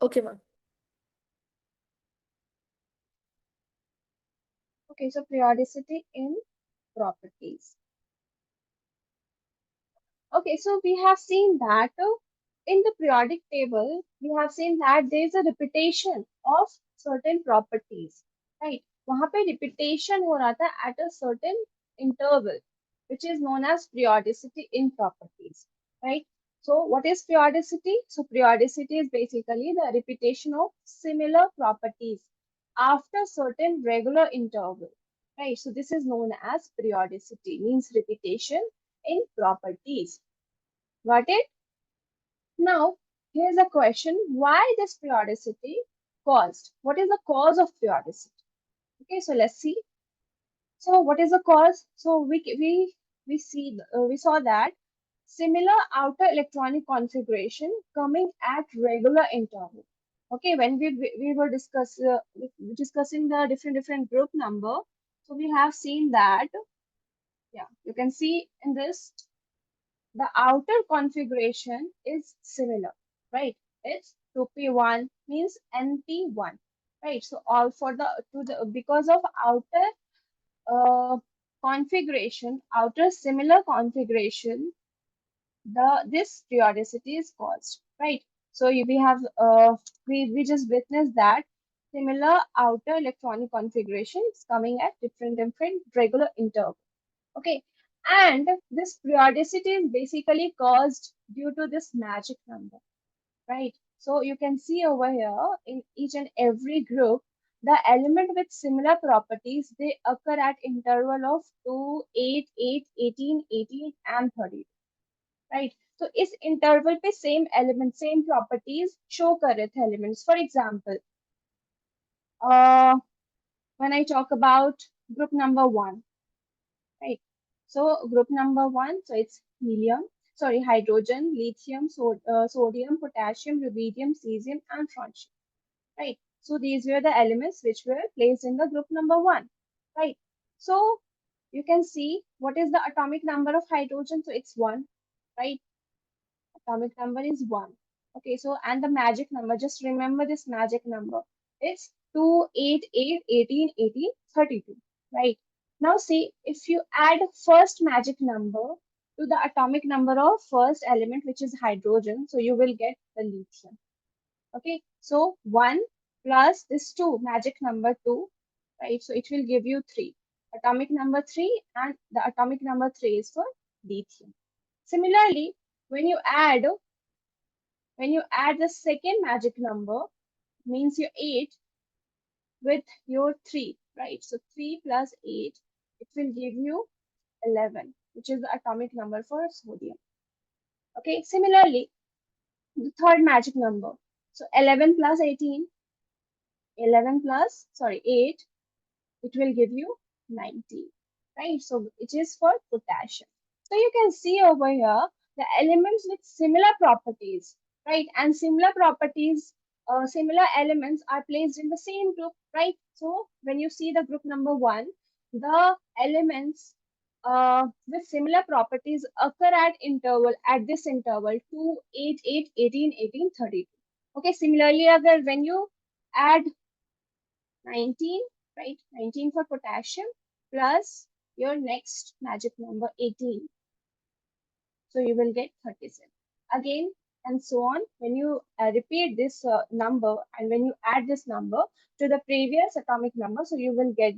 Okay, ma'am. Okay, so periodicity in properties. Okay, so we have seen that in the periodic table, we have seen that there is a repetition of certain properties, right? वहाँ पे repetition हो रहा था at a certain interval, which is known as periodicity in properties, right? So what is periodicity? So periodicity is basically the repetition of similar properties after certain regular interval, right? So this is known as periodicity, means repetition in properties. Got it? Now, here's a question. Why this periodicity caused? What is the cause of periodicity? Okay, so let's see. So what is the cause? So we saw that similar outer electronic configuration coming at regular interval. Okay, when we were discussing the different group number, so we have seen that, yeah, you can see in this the outer configuration is similar, right? It's 2p1 means np1, right? So all for the because of outer uh, configuration, outer similar configuration, this periodicity is caused, right? So we have we just witnessed that similar outer electronic configurations coming at different regular intervals. Okay, and this periodicity is basically caused due to this magic number, right? So you can see over here in each and every group, the element with similar properties, they occur at interval of 2, 8, 8, 18, 18, and 30, right? So इस interval पे same element, same properties show कर रहे थे elements. For example, uh, when I talk about group number 1, right? So group number 1, so it's helium, sorry, hydrogen, lithium, sodium, potassium, rubidium, cesium, and strontium, right? So these were the elements which were placed in the group number 1, right? So you can see what is the atomic number of hydrogen. So it's 1, right? Atomic number is 1. Okay, so and the magic number, just remember this magic number. It's 2, 8, 8, 18, 18, 32. Right? Now see, if you add first magic number to the atomic number of first element, which is hydrogen, so you will get the lithium. Okay, so 1 plus this 2, magic number 2, right? So it will give you 3. Atomic number 3, and the atomic number 3 is for lithium. Similarly, when you add when you add the second magic number, means your 8 with your 3, right? So 3 plus 8, it will give you 11, which is the atomic number for sodium. Okay, similarly, the third magic number. So 11 plus 18, 11 plus, sorry, 8, it will give you 19, right? So it is for potassium. So you can see over here the elements with similar properties, right? And similar properties, similar elements are placed in the same group, right? So when you see the group number 1, the elements with similar properties occur at this interval 2, 8, 8, 18, 18, 32. Okay, similarly, agar when you add 19, right? 19 for potassium plus your next magic number 18. So you will get 37. Again, and so on. When you repeat this number and when you add this number to the previous atomic number, so you will get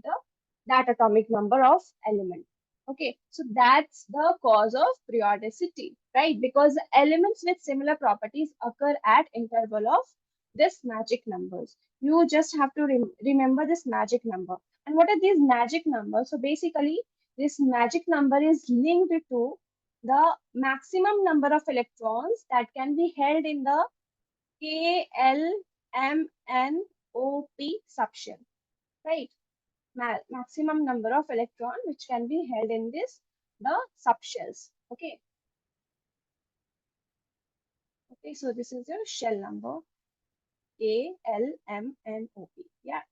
that atomic number of element. Okay, so that's the cause of periodicity, right? Because the elements with similar properties occur at interval of this magic numbers. You just have to remember this magic number. And what are these magic numbers? So basically, this magic number is linked to the maximum number of electrons that can be held in the KLMNOP subshell, right? Maximum number of electron which can be held in the subshells. Okay. Okay, so this is your shell number KLMNOP. Yeah,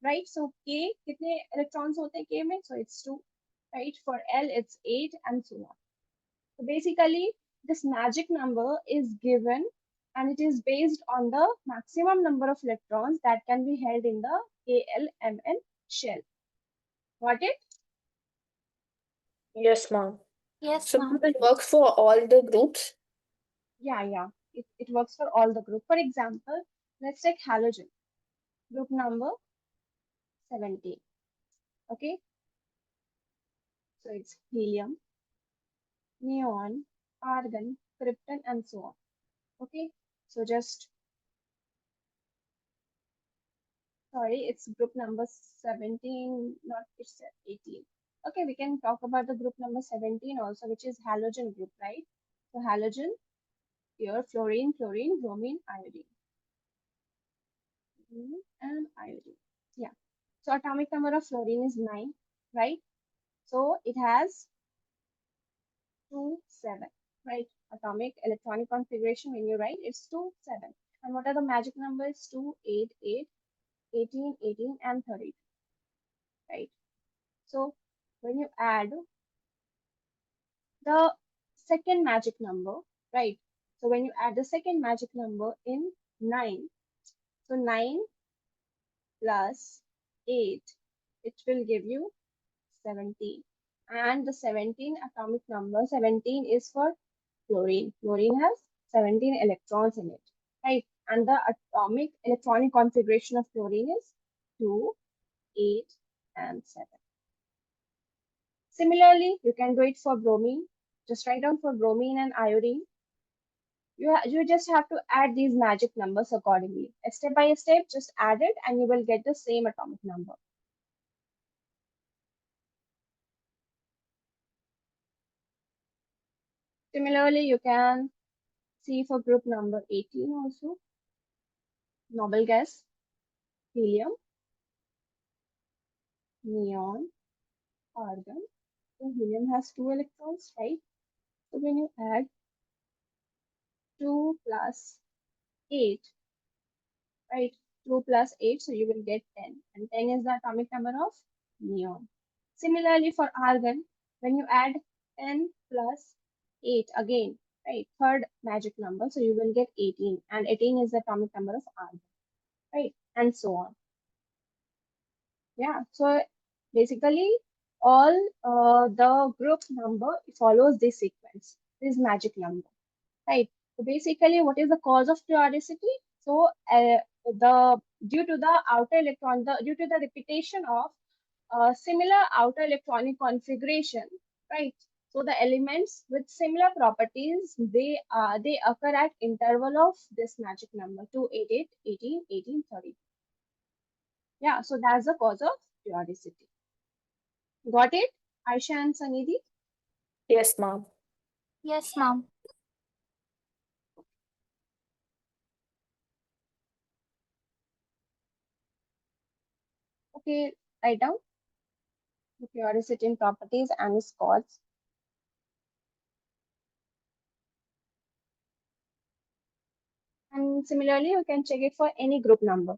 right. So K कितने electrons होते हैं K में? So it's 2, right? For L it's 8 and so on. So basically, this magic number is given and it is based on the maximum number of electrons that can be held in the KLMN shell. Got it? Yes, ma'am. Yes, So ma'am. it works for all the groups? Yeah, yeah. It works for all the group. For example, let's take halogen, group number 17. Okay, so it's helium, neon, argon, krypton, and so on. Okay, so just sorry, it's group number 17, not it's 18. Okay, we can talk about the group number 17 also, which is halogen group, right? So halogen, here fluorine, chlorine, bromine, iodine. And iodine. Yeah. So atomic number of fluorine is 9, right? So it has 2, 7, right? Atomic electronic configuration when you write, it's 2, 7. And what are the magic numbers? 2, 8, 8, 18, 18, and 32, right? So when you add the second magic number, right? So when you add the second magic number in 9, so 9 plus 8, it will give you 17. And the 17 atomic number, 17 is for fluorine. Fluorine has 17 electrons in it, right? And the atomic electronic configuration of fluorine is 2, 8, and 7. Similarly, you can do it for bromine. Just write down for bromine and iodine. You just have to add these magic numbers accordingly. Step by step, just add it and you will get the same atomic number. Similarly, you can see for group number 18 also, noble gas, helium, neon, argon. So helium has 2 electrons, right? So when you add 2 plus 8, right? 2 plus 8, so you will get 10. And 10 is the atomic number of neon. Similarly, for argon, when you add 10 plus 8 again, right? Third magic number, so you will get 18. And 18 is the atomic number of argon, right? And so on. Yeah, so basically, all the group number follows this sequence, this magic number, right? So basically, what is the cause of periodicity? So the due to the outer electron, due to the repetition of similar outer electronic configuration, right? So the elements with similar properties, they occur at interval of this magic number 2, 8, 8, 18, 18, 30. Yeah, so that's the cause of periodicity. Got it, Aisha and Sanidhi? Yes, ma'am. Yes, ma'am. Okay, write down the periodicity in properties and its cause. And similarly, you can check it for any group number.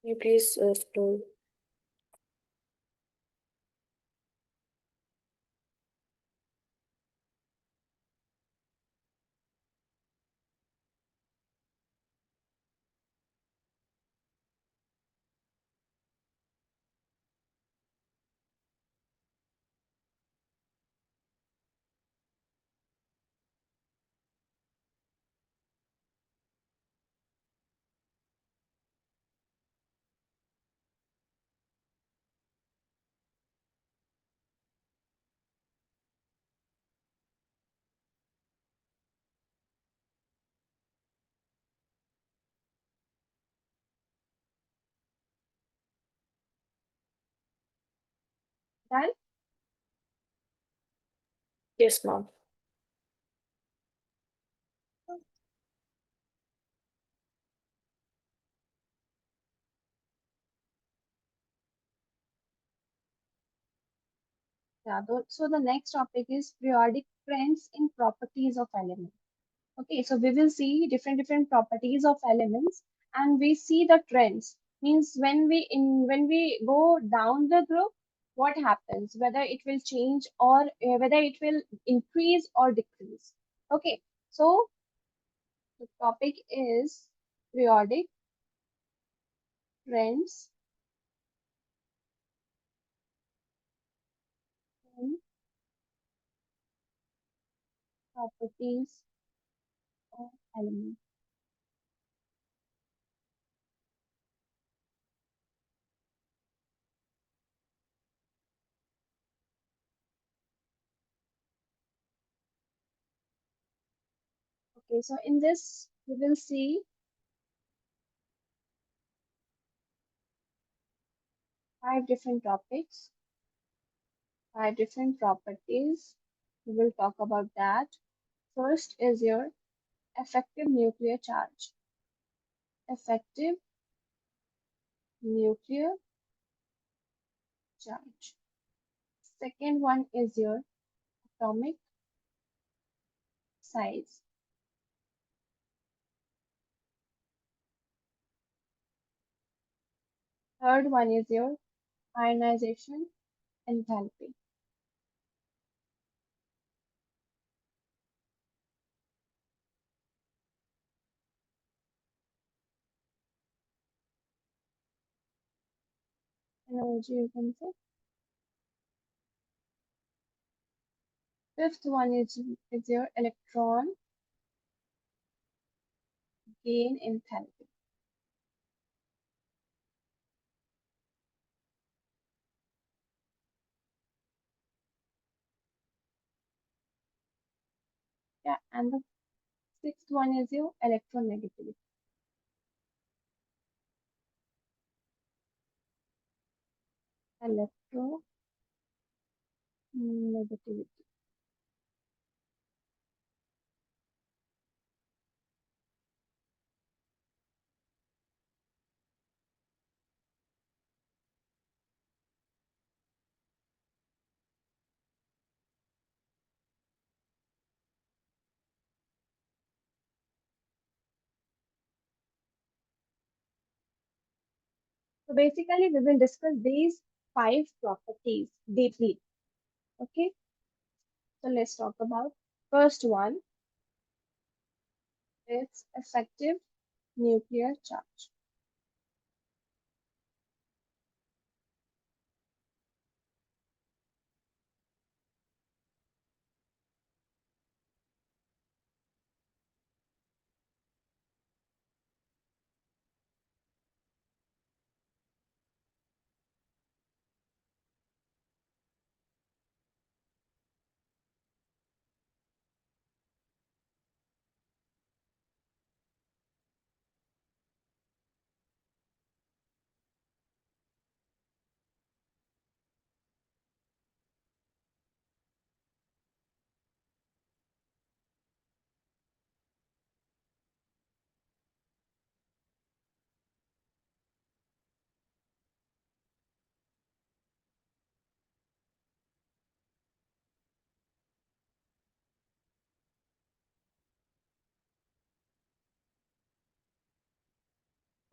You please scroll. Done? Yes, ma'am. Yeah, so the next topic is periodic trends in properties of elements. Okay, so we will see different properties of elements, and we see the trends. Means when we go down the group, what happens? Whether it will change or whether it will increase or decrease. Okay, so the topic is periodic trends in properties of elements. Okay, so in this we will see five different topics, five different properties. We will talk about that. First is your effective nuclear charge. Effective nuclear charge. Second one is your atomic size. Third one is your ionization enthalpy. Energy, you can say. Fifth one is your electron gain enthalpy. Yeah, and the sixth one is your electronegativity. Electronegativity. So basically, we will discuss these five properties deeply. Okay, so let's talk about first one. It's effective nuclear charge.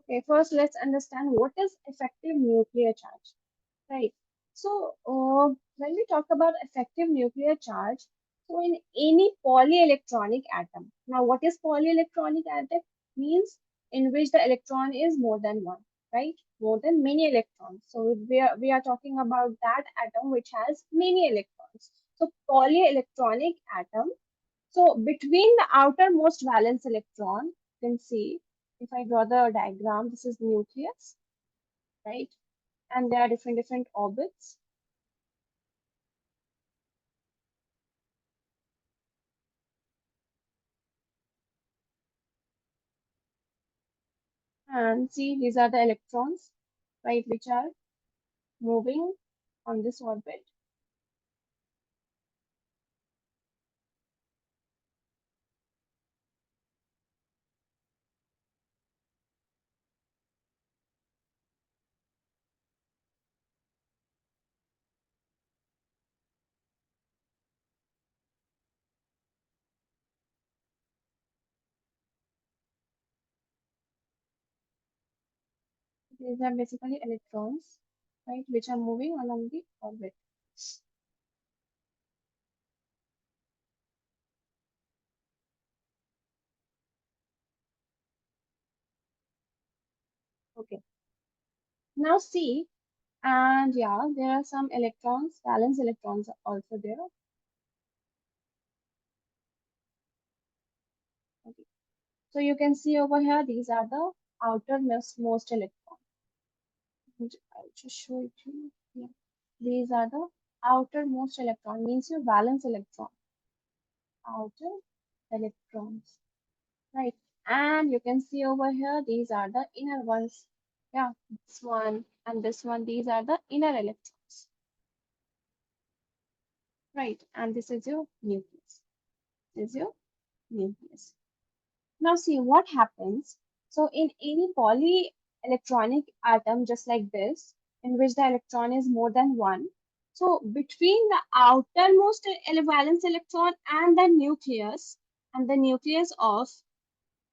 Okay, first let's understand what is effective nuclear charge, right? So, when we talk about effective nuclear charge, so in any polyelectronic atom, now what is polyelectronic atom? Means in which the electron is more than one, right? More than many electrons. So we are talking about that atom which has many electrons. So polyelectronic atom. So between the outermost valence electron, you can see if I draw the diagram, this is nucleus, right? And there are different orbits. And see, these are the electrons, right, which are moving on this orbit. These are basically electrons, right, which are moving along the orbit. Okay. Now see, and yeah, there are some electrons, valence electrons are also there. Okay. So you can see over here, these are the outermost electrons. I'll just show it to you. Yeah. These are the outermost electron, means your valence electron. Outer electrons, right? And you can see over here, these are the inner ones. Yeah, this one and this one, these are the inner electrons, right? And this is your nucleus. This is your nucleus. Now see what happens. So in any polyelectronic atom, just like this, in which the electron is more than one, so between the outermost valence electron and the nucleus of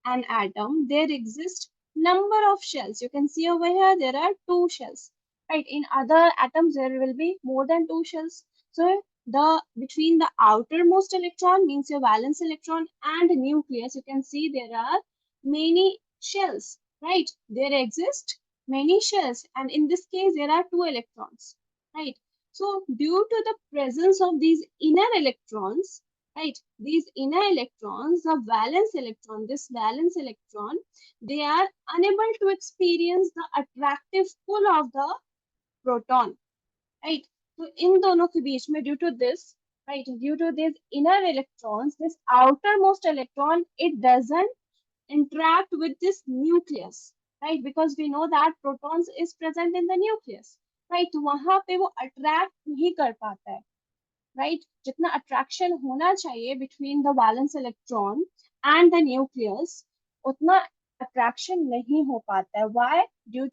an atom, there exist number of shells. You can see over here, there are two shells, right? In other atoms, there will be more than two shells. So the between the outermost electron, means your valence electron, and nucleus, you can see there are many shells, right? There exist many shells, and in this case, there are two electrons, right? So due to the presence of these inner electrons, right, these inner electrons, this valence electron, they are unable to experience the attractive pull of the proton, right? So in दोनों के बीच में, due to this, right, due to these inner electrons, this outermost electron, it doesn't interact with this nucleus, right? Because we know that protons is present in the nucleus, right? तो वहां पे वो attract नहीं कर पाता है, right? जितना attraction होना चाहिए between the valence electron and the nucleus, उतना अट्रैक्शन नहीं हो पाता है. Why? Due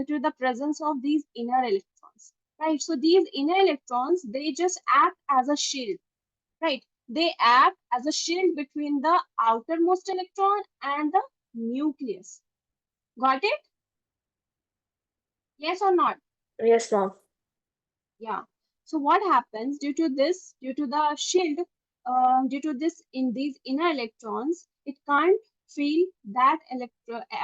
to the presence of these inner electrons, right? So these inner electrons, they just act as a shield, right? They act as a shield between the outermost electron and the nucleus. Got it? Yes or not? Yes, ma'am. Yeah. So what happens due to this, due to the shield, due to this in these inner electrons, it can't feel that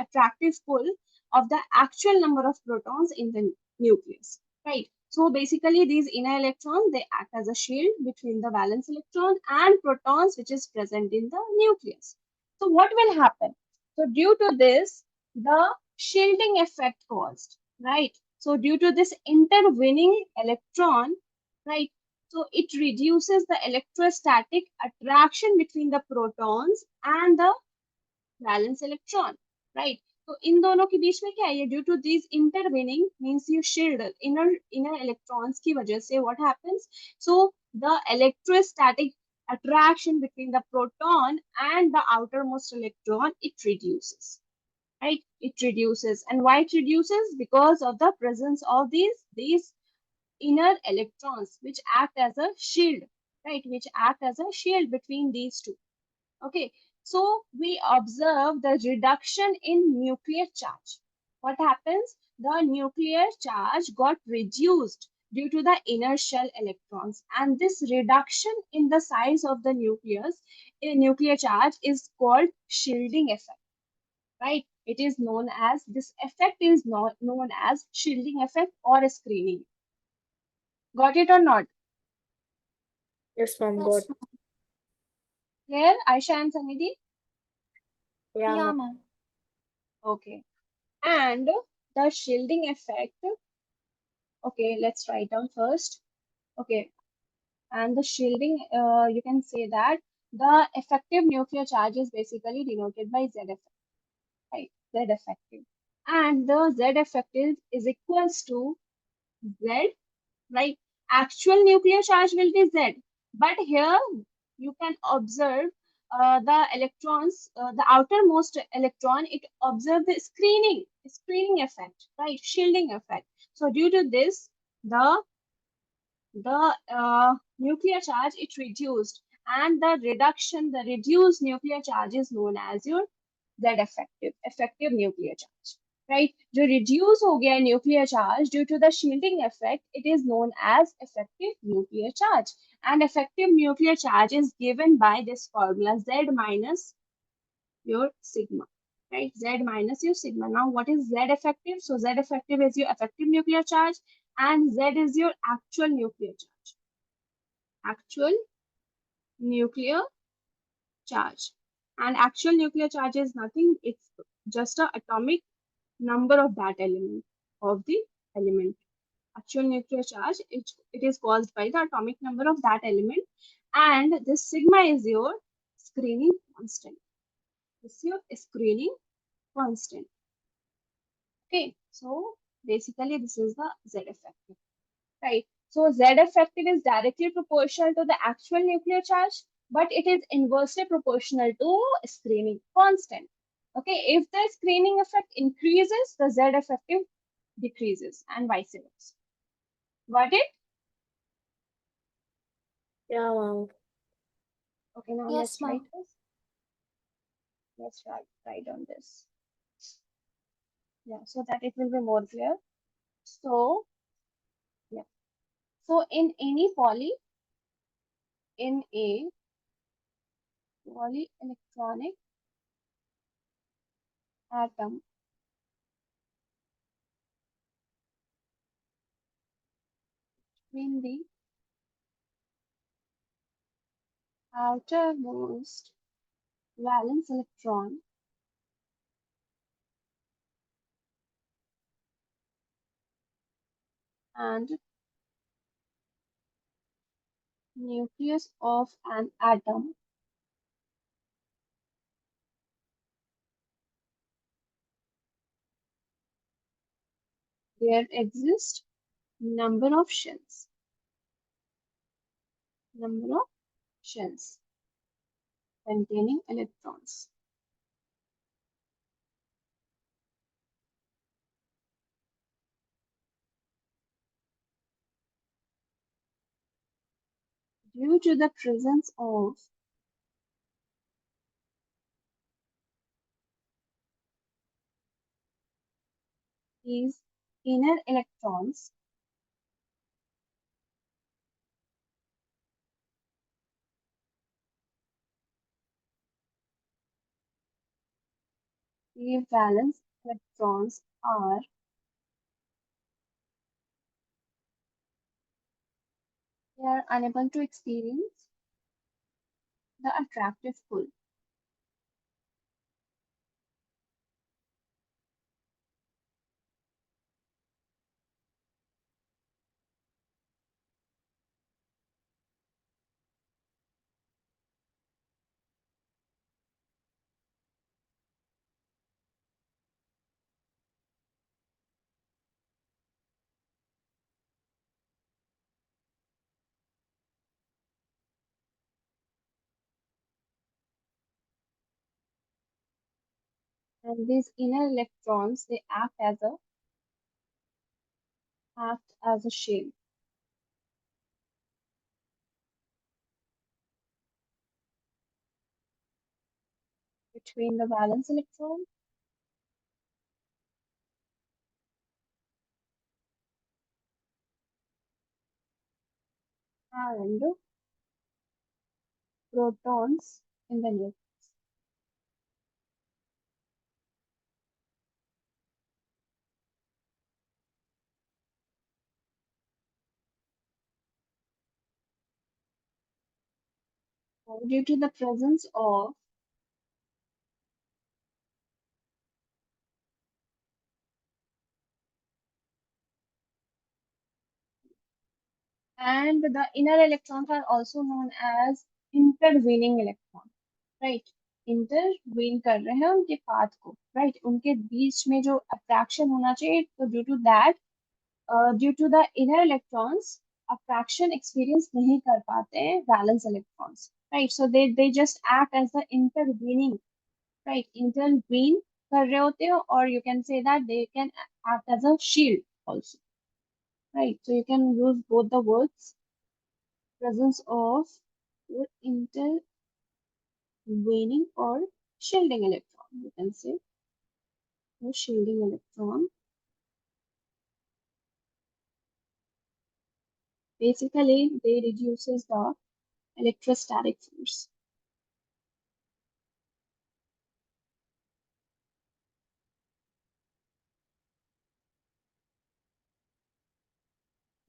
attractive pull of the actual number of protons in the nucleus, right? So basically these inner electrons, they act as a shield between the valence electron and protons which is present in the nucleus. So what will happen? So due to this, the shielding effect caused, right? So due to this intervening electron, right, so it reduces the electrostatic attraction between the protons and the valence electron, right? So इन दोनों के बीच में क्या है? Due to these intervening, means you shield inner electrons की वजह से what happens? So the electrostatic attraction between the proton and the outermost electron, it reduces, right? It reduces. And why it reduces? Because of the presence of these inner electrons which act as a shield, right? Which act as a shield between these two. Okay, so we observe the reduction in nuclear charge. What happens? The nuclear charge got reduced due to the inner shell electrons, and this reduction in the size of the nucleus in nuclear charge is called shielding effect, right? It is known as, this effect is not known as shielding effect or screening. Got it or not? Yes, ma'am. Got. Clear, Aisha and Sanidhi? Yeah, ma'am. Ma'am. Okay. And the shielding effect, okay, let's write down first. Okay. And the shielding, you can say that the effective nuclear charge is basically denoted by Z effect, right? Z effective. And the Z effective is equals to Z right? Actual nuclear charge will be Z, but here you can observe the electrons, the outermost electron, it observe the screening effect, right? Shielding effect. So due to this, the nuclear charge it reduced, and the reduced nuclear charge is known as your Z effective nuclear charge, right? जो reduce हो गया है nuclear charge due to the shielding effect, it is known as effective nuclear charge, and effective nuclear charge is given by this formula Z minus your sigma, right? Z minus your sigma. Now what is Z effective? So Z effective is your effective nuclear charge, and Z is your actual nuclear charge, actual nuclear charge. And actual nuclear charge is nothing, it's just a atomic number of that element. Actual nuclear charge, it is caused by the atomic number of that element, and this sigma is your screening constant. This is your screening constant. Okay, so basically this is the Z effective, right? So Z effective is directly proportional to the actual nuclear charge, but it is inversely proportional to screening constant. Okay, if the screening effect increases, the Z effective decreases, and vice versa. Got it? Yeah, ma'am. Okay, now Yes, let's write ma'am. this. Let's write on this. Yeah, so that it will be more clear. So, yeah. So in any in a polyelectronic atom, between the outermost valence electron and nucleus of an atom, there exist number of shells. Number of shells containing electrons. Due to the presence of these inner electrons, the valence electrons are they are unable to experience the attractive pull. And these inner electrons they act as a shield between the valence electron and protons in the nucleus. So due to the presence of and the inner electrons are also known as intervening electron, right? Intervene कर रहे हैं उनके path को, right? उनके बीच में जो attraction होना चाहिए, तो due to that due to the inner electrons attraction experience नहीं कर पाते हैं valence electrons, right. So they just act as the intervening, right, intervene कर रहे होते हो, और you can say that they can act as a shield also, right. So you can use both the words, presence of intervening or shielding electron, you can say, or shielding electron. Basically they reduces the electrostatic force.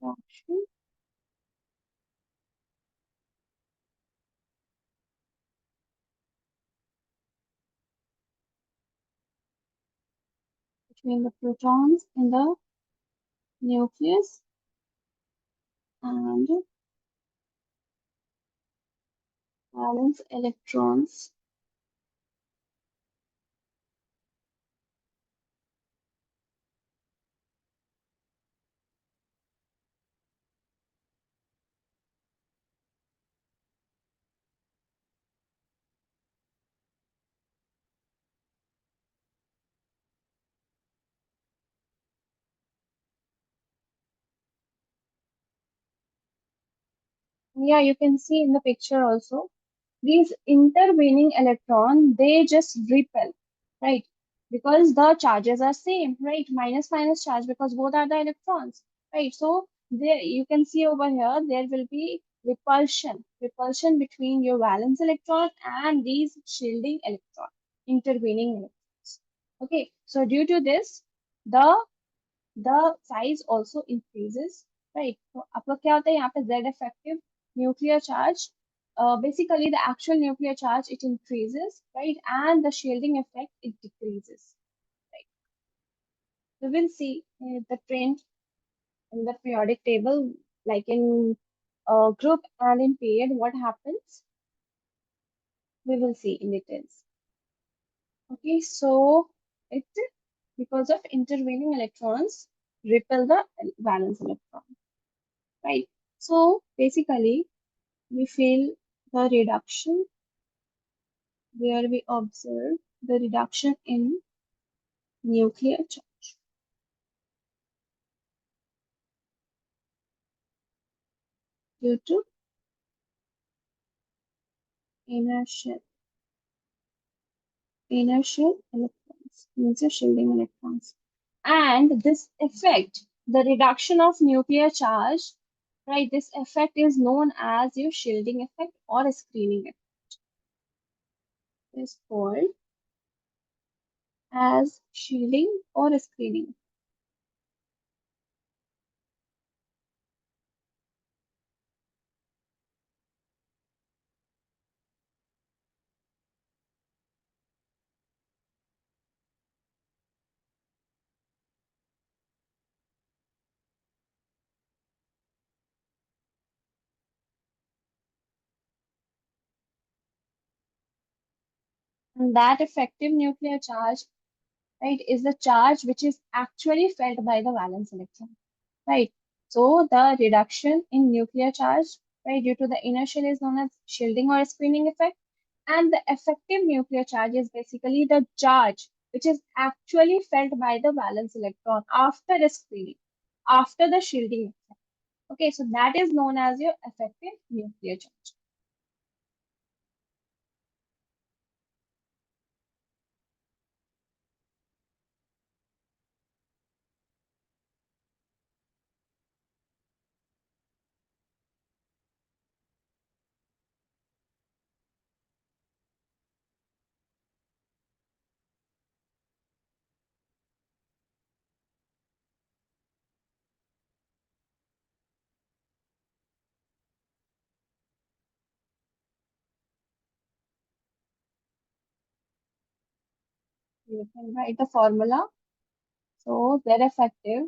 Reaction between the protons in the nucleus and valence electrons. Yeah, you can see in the picture also. These intervening electron, they just repel, right? Because the charges are same, right? Minus minus charge, because both are the electrons, right? So there you can see over here, there will be repulsion between your valence electron and these shielding electron, intervening electrons. Okay, so due to this, the size also increases, right? तो आप लोग क्या होता है यहाँ पे Z effective nuclear charge, basically the actual nuclear charge it increases, right, and the shielding effect it decreases, right. We will see the trend in the periodic table, like in group and in period what happens, we will see in details. Okay, so it, because of intervening electrons repel the valence electron, right. So basically we feel the reduction, where we observe the reduction in nuclear charge due to inertial electrons, means your shielding electrons. And this effect, the reduction of nuclear charge, right, this effect is known as your shielding effect or screening effect. Is called as shielding or screening. And that effective nuclear charge, right, is the charge which is actually felt by the valence electron, right. So the reduction in nuclear charge, right, due to the inertial is known as shielding or screening effect, and the effective nuclear charge is basically the charge which is actually felt by the valence electron after the screening, after the shielding effect. Okay, so that is known as your effective nuclear charge. You can write the formula. So their effective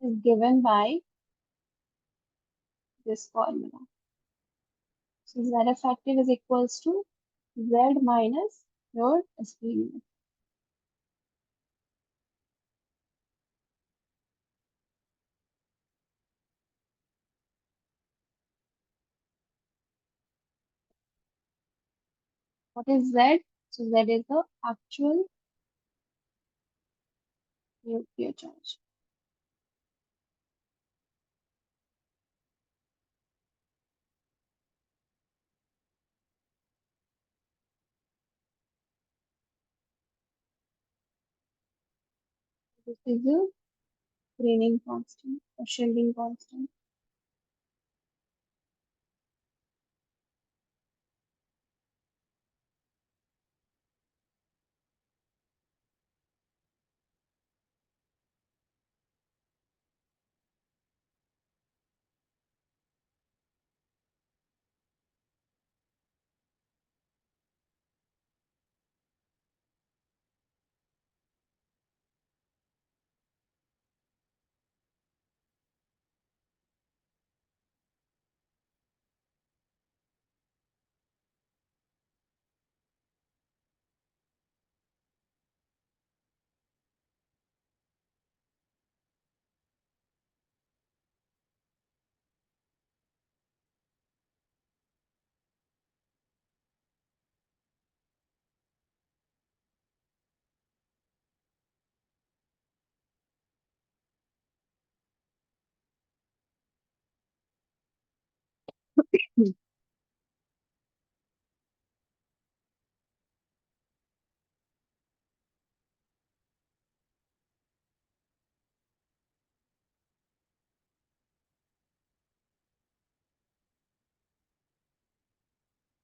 is given by this formula. So Z effective is equals to Z minus your screening. What is Z? So Z is the actual nuclear charge. This is the graining constant or shielding constant.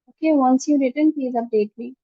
Okay, once you written, please update me.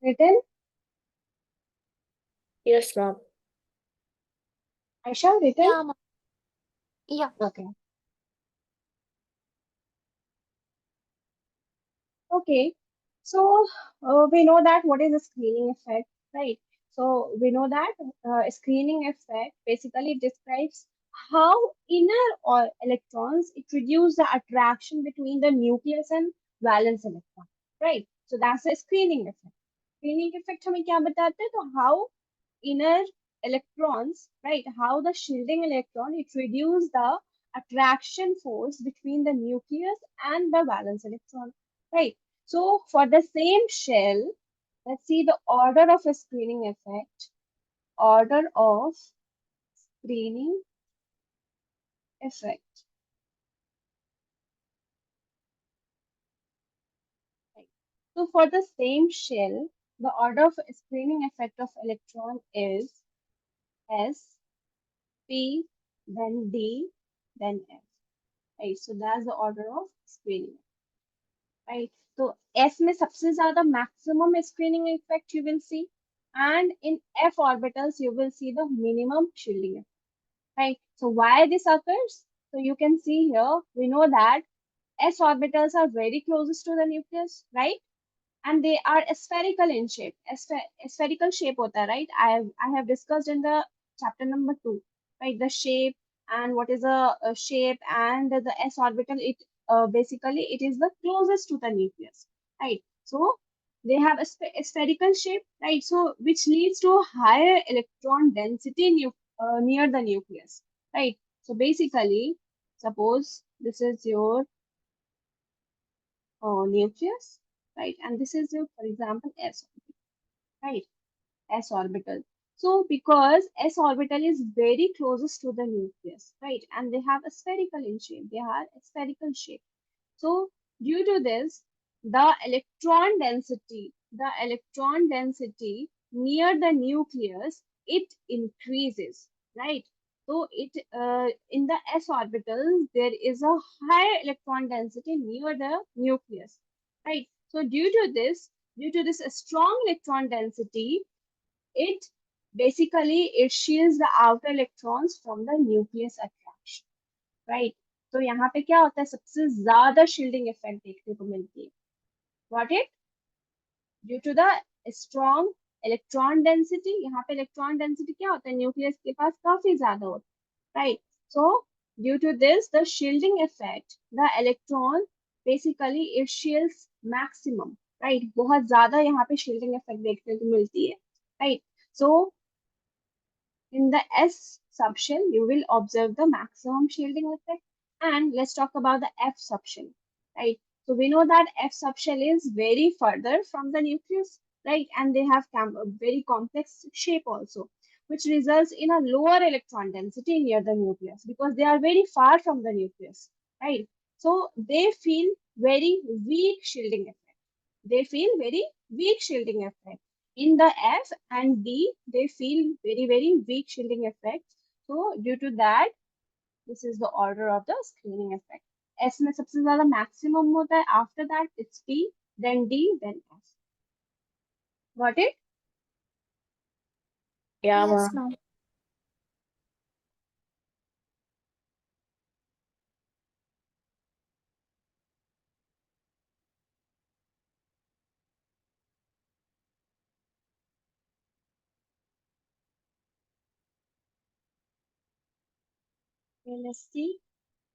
Written? Yes, ma'am. Aisha, written? Yeah, yeah. Okay. Okay. So we know that what is a screening effect, right? So we know that screening effect basically describes how inner or electrons it reduce the attraction between the nucleus and valence electron, right? So that's a screening effect. Screening effect हमें क्या बताता है? तो how inner electrons, right? How the shielding electron, it reduces the attraction force between the nucleus and the valence electron, right? So for the same shell, let's see the order of a screening effect. Order of screening effect. Right. So for the same shell, the order of screening effect of electron is S, P, then D, then F. Right, so that's the order of screening. Right, so S में सबसे ज़्यादा maximum screening effect you will see, and in F orbitals you will see the minimum shielding effect. Right, so why this occurs? So you can see here, we know that S orbitals are very closest to the nucleus, right? And they are spherical in shape. Spherical shape hota hai, right? I have discussed in the chapter number 2, right? The shape and what is a shape and the s orbital. It basically it is the closest to the nucleus, right? So they have a spherical shape, right? So which leads to a higher electron density near the nucleus, right? So basically, suppose this is your nucleus, right? And this is your, for example, s orbital, right? S orbital. So because s orbital is very closest to the nucleus, right? And they have a spherical in shape. They are a spherical shape. So due to this, the electron density near the nucleus, it increases, right? So it in the s orbitals there is a higher electron density near the nucleus, right? So due to this strong electron density, it basically it shields the outer electrons from the nucleus attraction, right? तो यहाँ पे क्या होता है, सबसे ज्यादा shielding effect देखने को मिलती है. Got it? Due to the strong electron density, यहाँ पे electron density क्या होता है, न्यूक्लियस के पास काफी ज्यादा होता है, right? So due to this, the shielding effect, the electron basically it shields maximum, right? बहुत ज्यादा यहाँ पे shielding effect देखने को मिलती है, right? So in the S subshell, you will observe the maximum shielding effect. And let's talk about the F subshell, right? So we know that F subshell is very further from the nucleus, right? And they have a very complex shape also, which results in a lower electron density near the nucleus because they are very far from the nucleus, right? So they feel very weak shielding effect. They feel very weak shielding effect. In the F and D, they feel very, very weak shielding effect. So due to that, this is the order of the screening effect. S में सबसे ज़्यादा maximum होता है. After that, it's P, then D, then F. Got it? Yeah, Yes, ma'am. ma'am. Okay, let's see.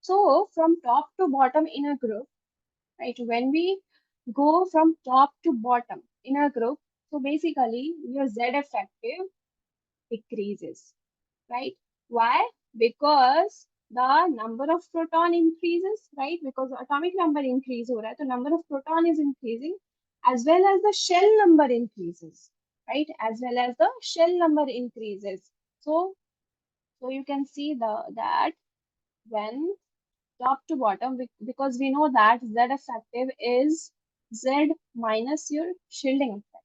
So from top to bottom in a group, right? When we go from top to bottom in a group, so basically your Z effective decreases, right? Why? Because the number of proton increases, right? Because the atomic number increase हो रहा है, तो number of proton is increasing, as well as the shell number increases, right? As well as the shell number increases. So you can see that when top to bottom, because we know that Z effective is Z minus your shielding effect,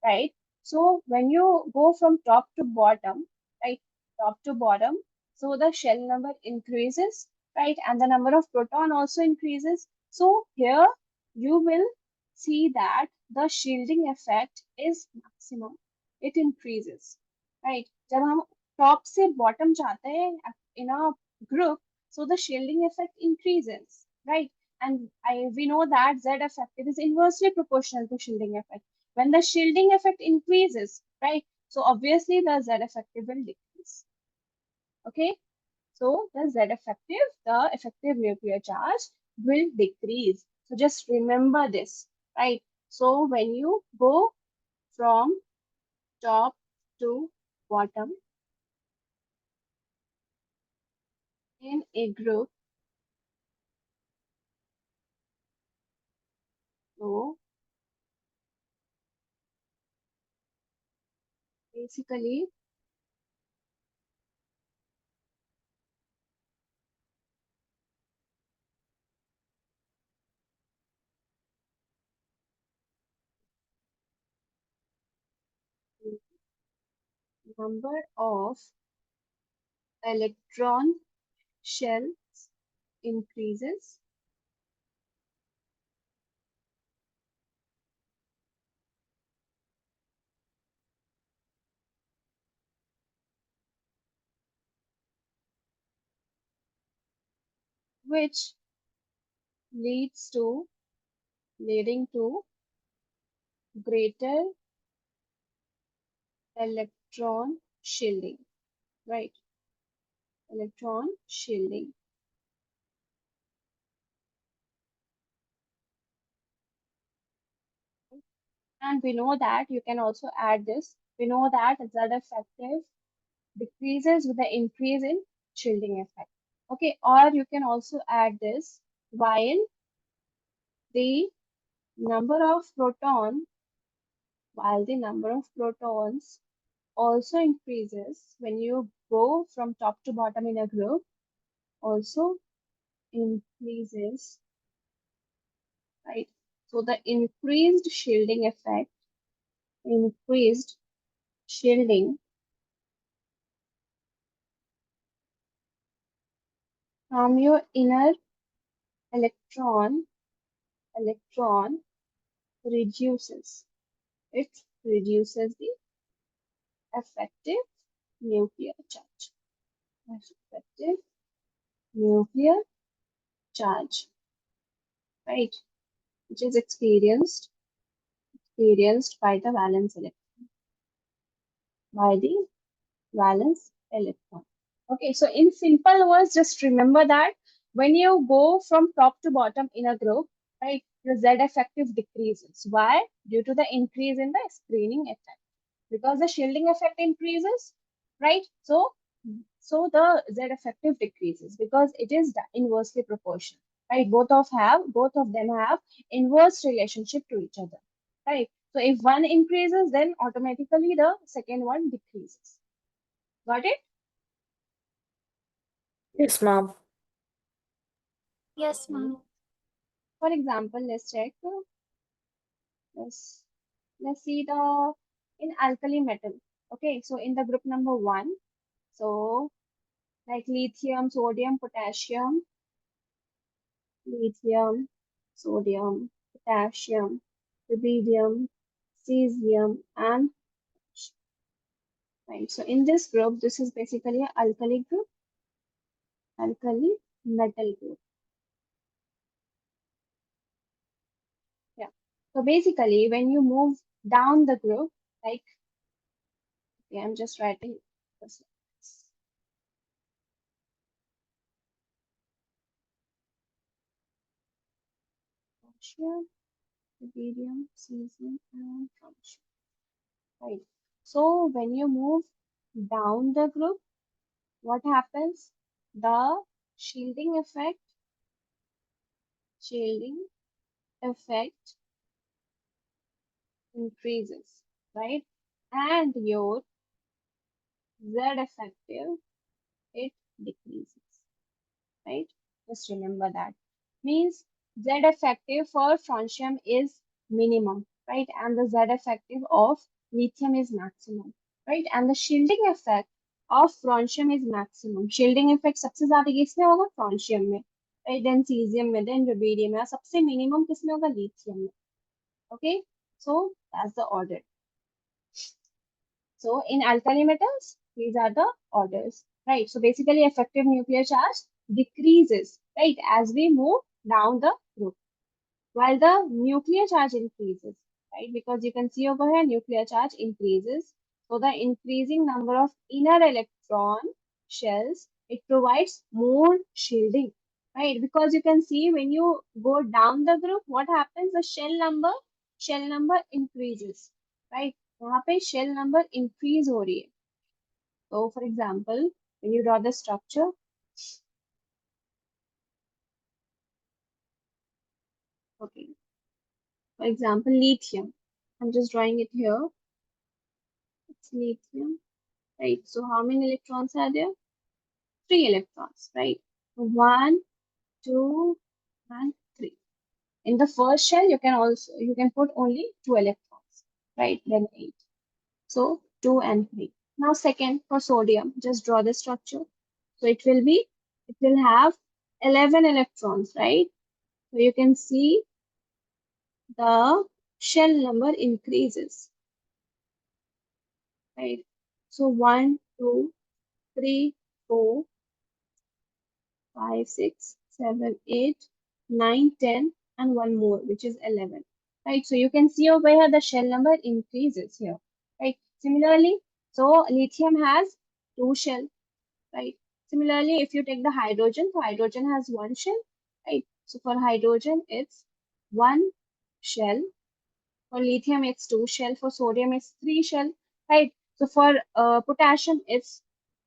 right? So when you go from top to bottom, right, top to bottom, so the shell number increases, right, and the number of proton also increases. So here you will see that the shielding effect is maximum. It increases, right? जब हम top से bottom जाते हैं in a group, so the shielding effect increases, right? And we know that Z effective is inversely proportional to shielding effect. When the shielding effect increases, right? So obviously the Z effective will decrease. Okay. So the Z effective, the effective nuclear charge will decrease. So just remember this, right? So when you go from top to bottom in a group. So basically, number of electron shells increases, which leads to leading to greater electron shielding, right? Electron shielding. And we know that you can also add this. We know that Z effective decreases with the increase in shielding effect. Okay, or you can also add this while the number of proton, while the number of protons also increases when you go from top to bottom in a group, also increases, right? So the increased shielding from your inner electron reduces. It reduces the effective nuclear charge. Effective nuclear charge, right? Which is experienced by the valence electron. Okay, so in simple words, just remember that when you go from top to bottom in a group, right, your Z effective decreases. Why? Due to the increase in the screening effect. Because the shielding effect increases, right? So the Z effective decreases because it is inversely proportional, right? Both of them have inverse relationship to each other, right? So if one increases, then automatically the second one decreases. Got it? Yes, ma'am. Yes, ma'am. For example, let's check. Let's let's see the in alkali metal. Okay, so in the group number 1, so like lithium, sodium, potassium, rubidium, cesium, and right. So in this group, this is basically an alkali group, alkali metal group. Yeah. So basically, when you move down the group, like okay, I'm just writing this. Potassium, rubidium, cesium, and calcium. Right. So when you move down the group, what happens? The shielding effect, shielding effect increases, right? And your Z effective, it decreases, right? Just remember that. Means Z effective for strontium is minimum, right? And the Z effective of lithium is maximum, right? And the shielding effect of strontium is maximum. Shielding effect सबसे ज्यादा किसमें होगा? strontium में, right? Then cesium में, then rubidium में, सबसे minimum किसमें होगा? lithium में. Okay, so that's the order. So in alkali metals, these are the orders, right? So basically effective nuclear charge decreases, right, as we move down the group, while the nuclear charge increases, right? Because you can see over here, nuclear charge increases. So the increasing number of inner electron shells, it provides more shielding, right? Because you can see when you go down the group, what happens? The shell number increases, right? वहां पे shell number increase हो रही है. तो for example when you draw the structure, okay, for example lithium, I'm just drawing it here. It's lithium, right? So how many electrons are there? 3 electrons, right? One, two, and three. In the first shell, you can put only 2 electrons, right? Then 8. So 2 and 3. Now second, for sodium, just draw the structure. So it will have 11 electrons, right? So you can see the shell number increases, right? So 1, 2, 3, 4, 5, 6, 7, 8, 9, 10, and one more, which is 11. Right? So you can see over here the shell number increases here. Right? Similarly, so lithium has 2 shell. Right? Similarly, if you take the hydrogen, so hydrogen has 1 shell. Right? So for hydrogen, it's 1 shell. For lithium, it's 2 shell. For sodium, it's 3 shell. Right? So for potassium, it's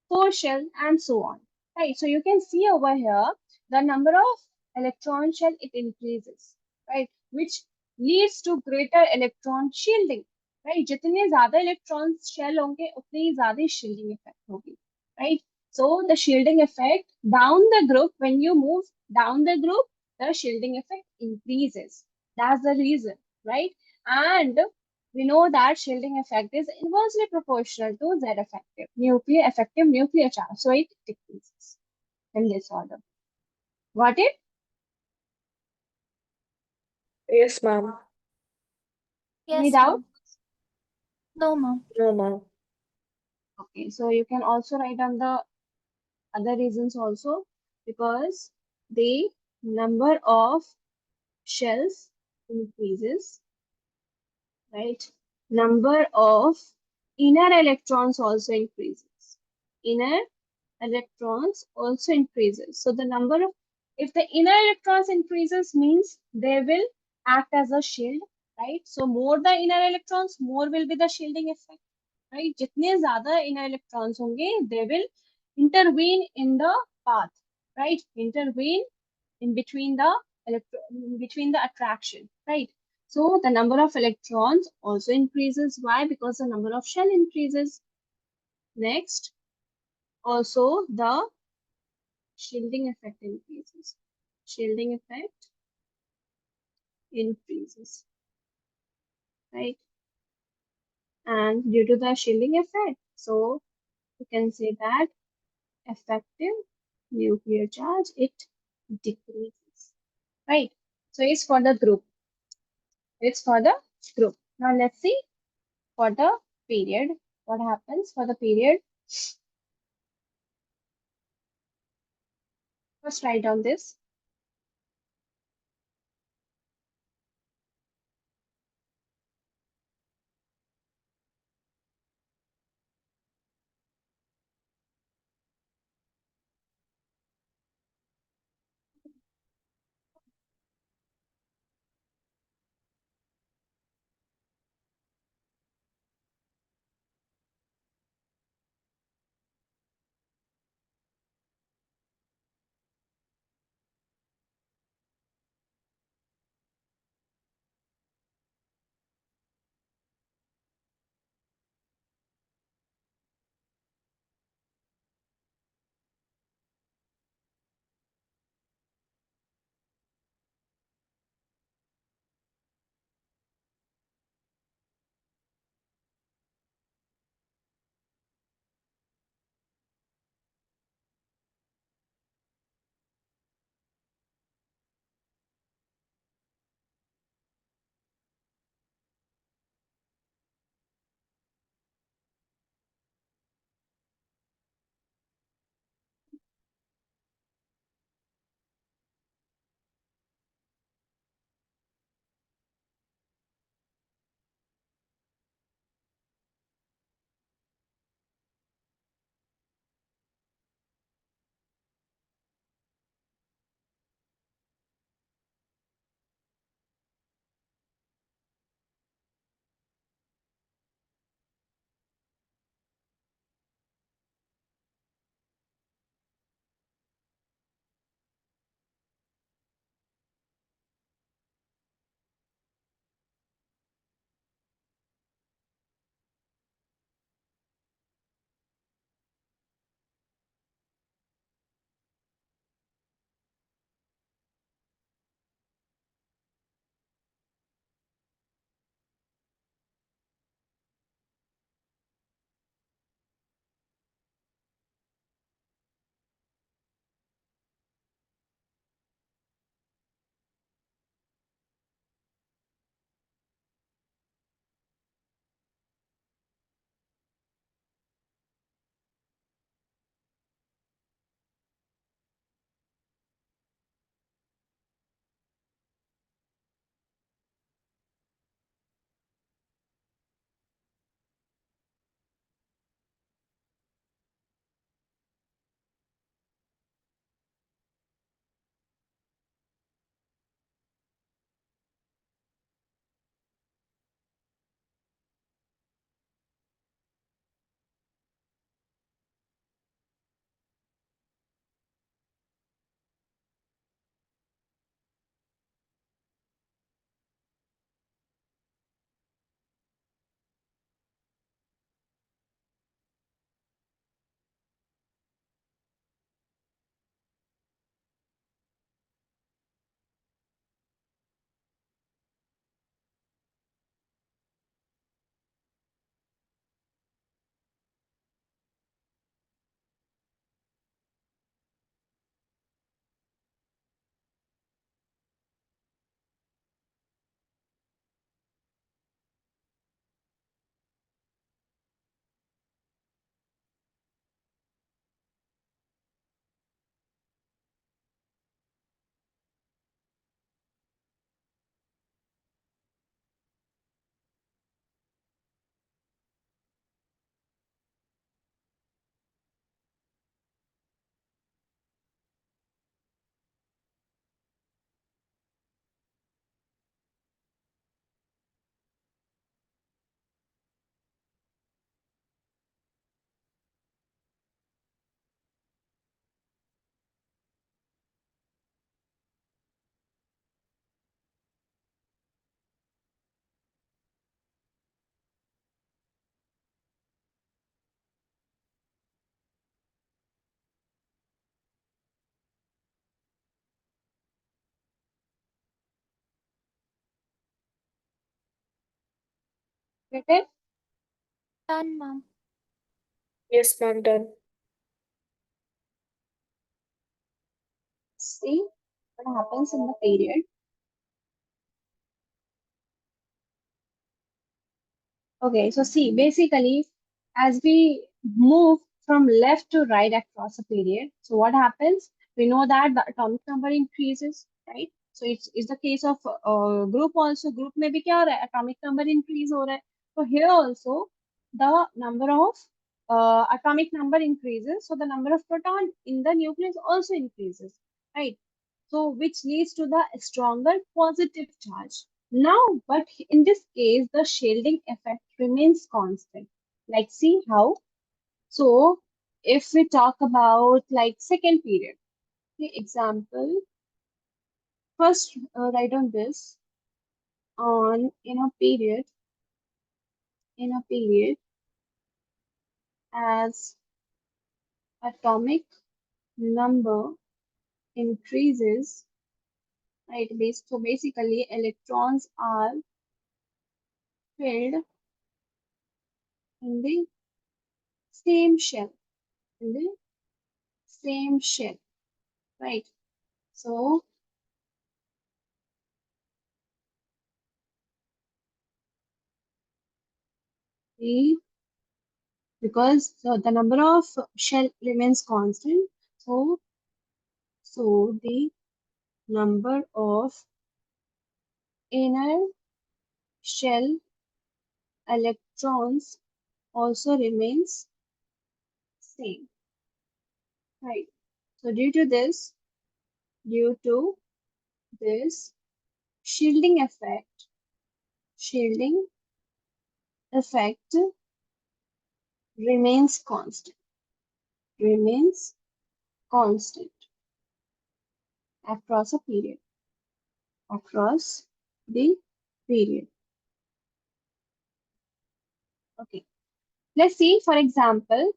4 shell, and so on. Right. So you can see over here the number of electron shell it increases, right? Which leads to greater electron shielding. Right. जितने ज़्यादा electron shell होंगे उतनी ही ज़्यादा shielding effect होगी. Right. So the shielding effect down the group, when you move down the group, the shielding effect increases. That's the reason, right? And we know that shielding effect is inversely proportional to Z effective nuclear charge. So it decreases in this order. Got it? Yes, ma'am. Any Yes, doubt? ma'am. No, ma'am. No, ma'am. Okay, so you can also write down the other reasons also, because the number of shells increases, right? Number of inner electrons also increases. Inner electrons also increases. So the number of, if the inner electrons increases means they will act as a shield, right? So more the inner electrons, more will be the shielding effect, right? जितने ज़्यादा inner electrons होंगे, they will intervene in the path, right? Intervene in between the attraction, right? So the number of electrons also increases. Why? Because the number of shell increases. Next, also the shielding effect increases. Shielding effect increases, right? And due to the shielding effect, so you can say that effective nuclear charge, it decreases, right? So it's for the group. It's for the group. Now let's see for the period. What happens for the period? First write down this. Get it? Done, ma'am. Yes, ma'am, done. See what happens in the period. Okay, so see, basically, as we move from left to right across a period, so what happens? We know that the atomic number increases, right? So it's the case of group also. Group में भी क्या हो रहा है? Atomic number increase हो रहा है. So here also, the number of atomic number increases, so the number of proton in the nucleus also increases, right? So which leads to the stronger positive charge. Now, but in this case, the shielding effect remains constant. Like, see how? So, if we talk about like second period, the example, first write on this on in a period as atomic number increases, right? So basically, electrons are filled in the same shell, in the same shell, right? So the because the number of shell remains constant, so the number of inner shell electrons also remains same, right? So due to this shielding effect remains remains constant across a period, across the period. Okay, let's see, for example,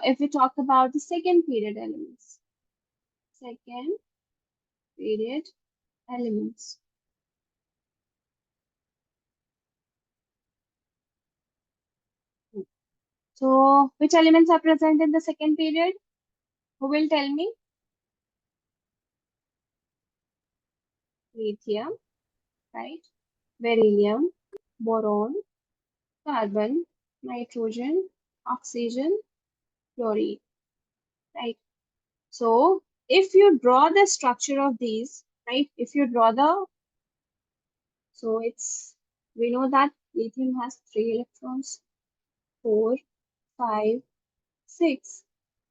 if we talk about the second period elements. Second period elements. So, which elements are present in the second period? Who will tell me? Lithium, right? Beryllium, boron, carbon, nitrogen, oxygen, fluorine, right? So, if you draw the structure of these, right? If you draw so we know that lithium has 3 electrons, 4, 5, 6,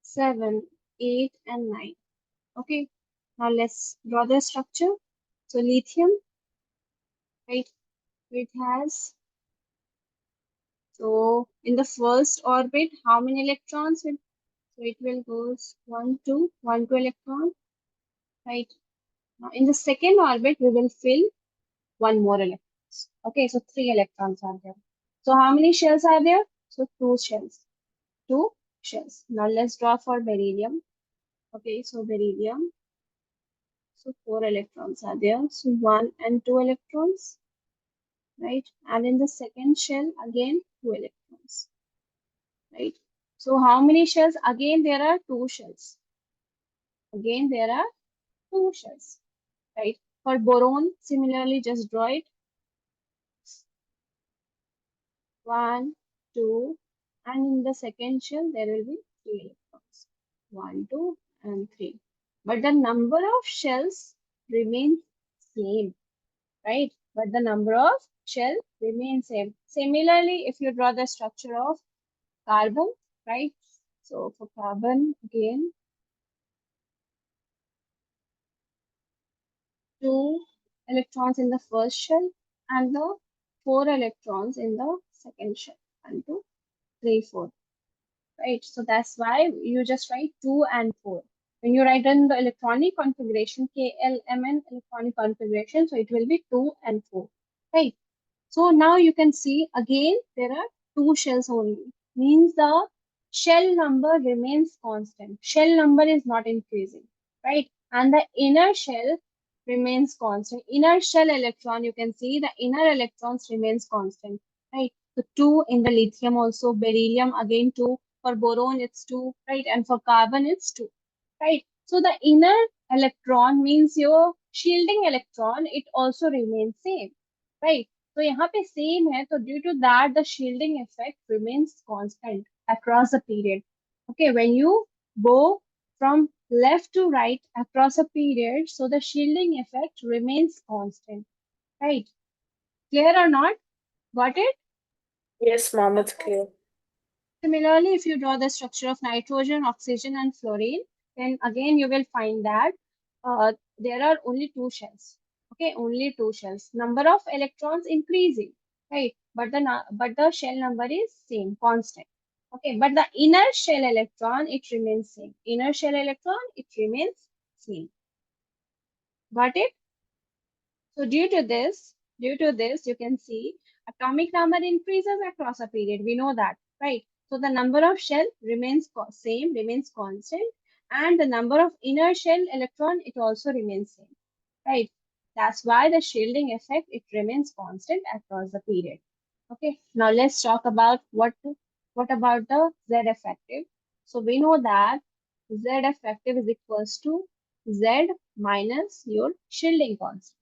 7, 8, and 9. Okay, now let's draw the structure. So lithium, right, it has, so in the first orbit, how many electrons? So it will goes 1, 2, 1, 2 electron, right? Now in the second orbit, we will fill one more electrons. Okay, so 3 electrons are there. So how many shells are there? So 2 shells. 2 shells. Now let's draw for beryllium. Okay, so beryllium. So 4 electrons are there. So 1 and 2 electrons, right? And in the second shell, again, 2 electrons, right? So how many shells? Again, there are 2 shells. Again, there are 2 shells, right? For boron, similarly, just draw it. 1, 2, and in the second shell, there will be 3 electrons. 1, 2, and 3. But the number of shells remains same, right? But the number of shell remains same. Similarly, if you draw the structure of carbon, right? So for carbon, again, 2 electrons in the first shell and the 4 electrons in the second shell. 1, 2, 3, 4. Right? So that's why you just write 2 and 4. When you write in the electronic configuration, KLMN electronic configuration, so it will be 2 and 4. Right? So now you can see again there are 2 shells only. Means the shell number remains constant. Shell number is not increasing, right? And the inner shell remains constant. Inner shell electron, you can see the inner electrons remains constant. right? So 2 in the lithium also, beryllium again 2, for boron it's 2, right? And for carbon it's 2, right? So the inner electron means your shielding electron, it also remains same, right? So यहाँ पे same है, so due to that the shielding effect remains constant across the period. Okay, when you go from left to right across a period, so the shielding effect remains constant, right? Clear or not? Got it? Yes, ma'am, it's clear. Similarly, if you draw the structure of nitrogen, oxygen, and fluorine, then again you will find that there are only two shells. Okay, only two shells. Number of electrons increasing, right? But the shell number is same, constant. Okay, but the inner shell electron it remains same. Inner shell electron it remains same. Got it? So due to this, you can see atomic number increases across a period. We know that, right? So the number of shell remains same, remains constant, and the number of inner shell electron it also remains same, right? That's why the shielding effect it remains constant across the period. Okay. Now let's talk about what about the Z effective. So we know that Z effective is equals to Z minus your shielding constant,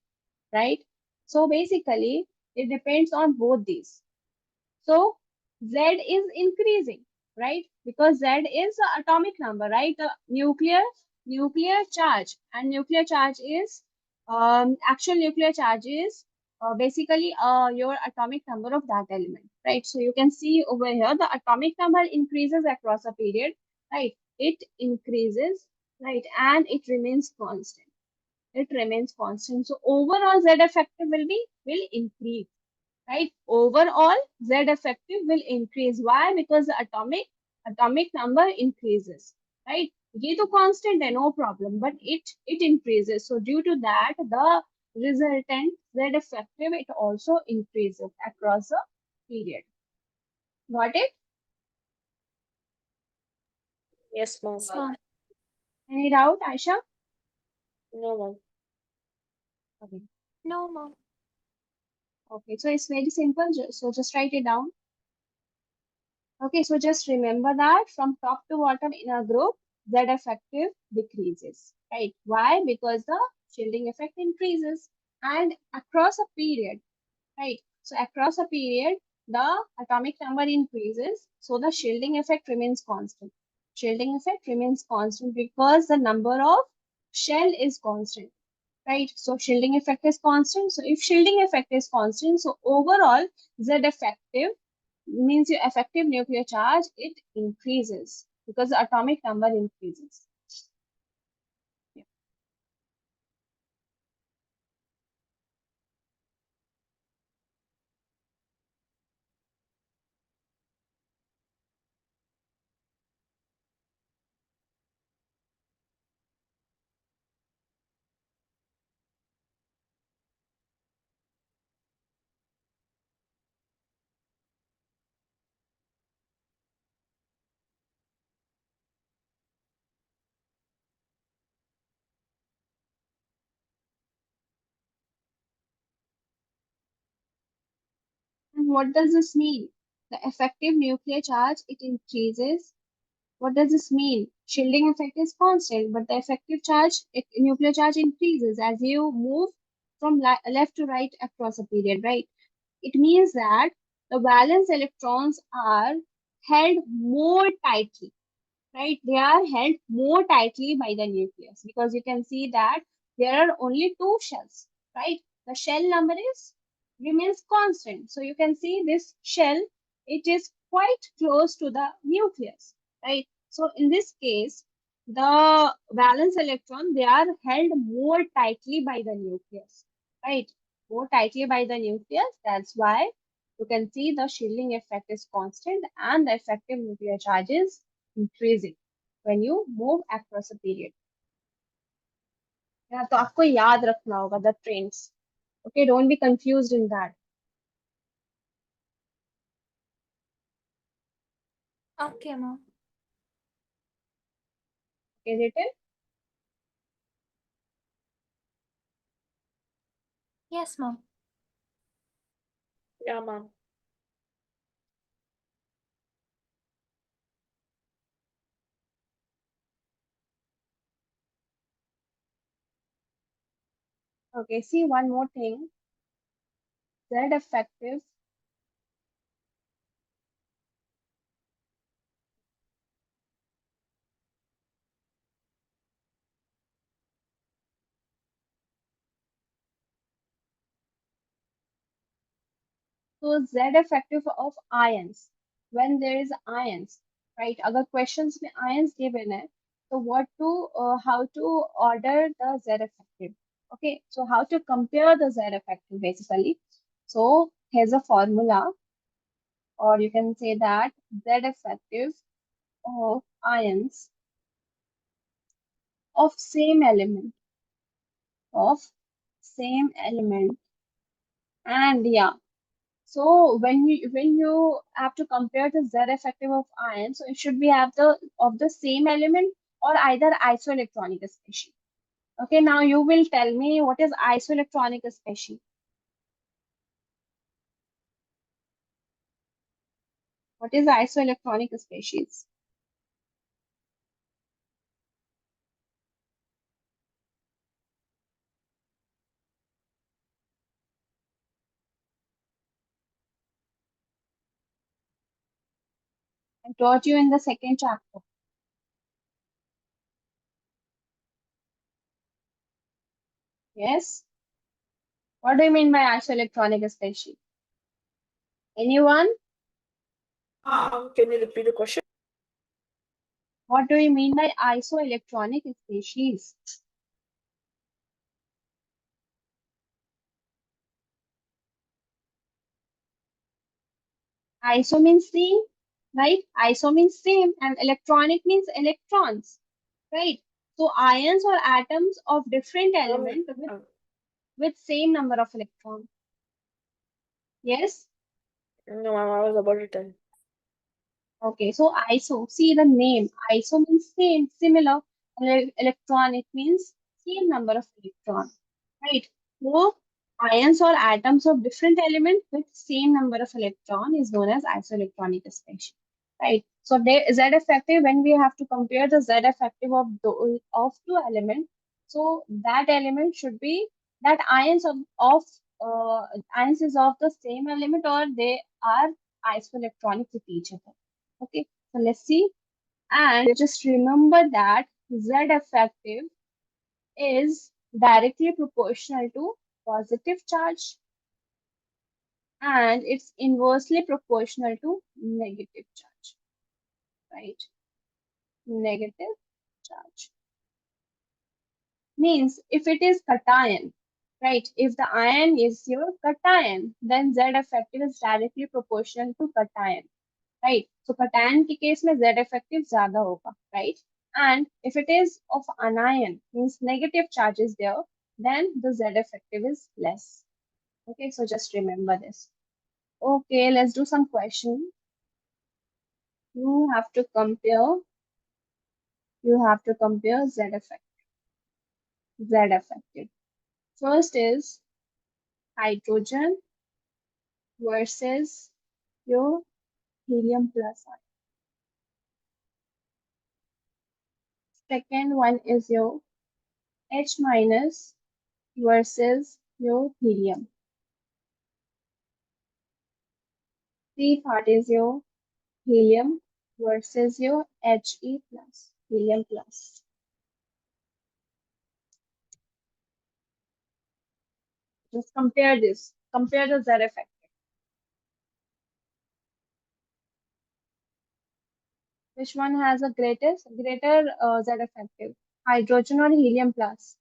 right? So basically, it depends on both these. So Z is increasing, right? Because Z is the atomic number, right? The nuclear charge, and nuclear charge is actual nuclear charge is basically your atomic number of that element, right? So you can see over here the atomic number increases across a period, right? It increases, right, and it remains constant. It remains constant. So overall Z effective will increase, right? Overall Z effective will increase. Why? Because the atomic number increases, right? ये तो constant है, no problem, but it increases. So due to that, the resultant Z effective it also increases across the period. Got it? Yes, ma'am. Yes, ma'am. Any doubt, Aisha? No, ma'am. Okay. No, ma'am. Okay. So it's very simple. So just write it down. Okay, so just remember that from top to bottom in a group, Z effective decreases, right? Why? Because the shielding effect increases and across a period, right? So across a period, the atomic number increases, so the shielding effect remains constant. Shielding effect remains constant because the number of shell is constant, right? So shielding effect is constant. So if shielding effect is constant, so overall Z effective means your effective nuclear charge it increases because the atomic number increases. Yeah. And what does this mean? The effective nuclear charge it increases. What does this mean? Shielding effect is constant, but the effective charge, nuclear charge increases as you move from left to right across a period, right? It means that the valence electrons are held more tightly, right? They are held more tightly by the nucleus because you can see that there are only two shells, right? The shell number is remains constant. So you can see this shell, it is quite close to the nucleus, right? So in this case, the valence electron, they are held more tightly by the nucleus, right? More tightly by the nucleus. That's why you can see the shielding effect is constant and the effective nuclear charge is increasing when you move across a period. या तो आपको याद रखना होगा the trends. Okay, don't be confused in that. Okay, ma'am. Okay, written? Yes, ma'am. Yeah, ma'am. Okay, see one more thing. Z effective so Z effective of ions when there is ions, right? अगर questions में ions given है, so how to order the Z effective? Okay, so how to compare the Z effective basically? So here's a formula, or you can say that Z effective of ions of same element of same element and yeah. So when you have to compare the Z effective of ion, so it should be have the same element or either isoelectronic species. Okay, now you will tell me what is isoelectronic species. What is isoelectronic species? I taught you in the second chapter. Yes. What do you mean by isoelectronic species? Anyone? Can you repeat the question? What do you mean by isoelectronic species? Iso means same, right? Iso means same, and electronic means electrons, right? So ions or atoms of different element with same number of electrons. Yes? No, ma'am, I was about to tell. Okay, so iso, see the name. Iso means same, similar. Electronic means same number of electrons, right? So ions or atoms of different element with same number of electron is known as isoelectronic species, right? So there Z effective when we have to compare the Z effective of two elements. So that element should be that ions is of the same element or they are isoelectronic with each other. Okay, so let's see. And just remember that Z effective is directly proportional to positive charge and it's inversely proportional to negative charge, right? Negative charge means if it is cation, right? If the ion is your cation, then Z effective is directly proportional to cation. Right तो cation के case में z effective ज्यादा होगा right and if it is of anion means negative charge is there then the z effective is less. Okay, so just remember this. Okay, let's do some question. You have to compare z effective. First is hydrogen versus your helium plus ion. Second one is your H minus versus your helium. The part is your helium versus your He plus, helium plus. Just compare this. Compare the Z effective. Which one has a greater Z effective? Hydrogen or helium plus?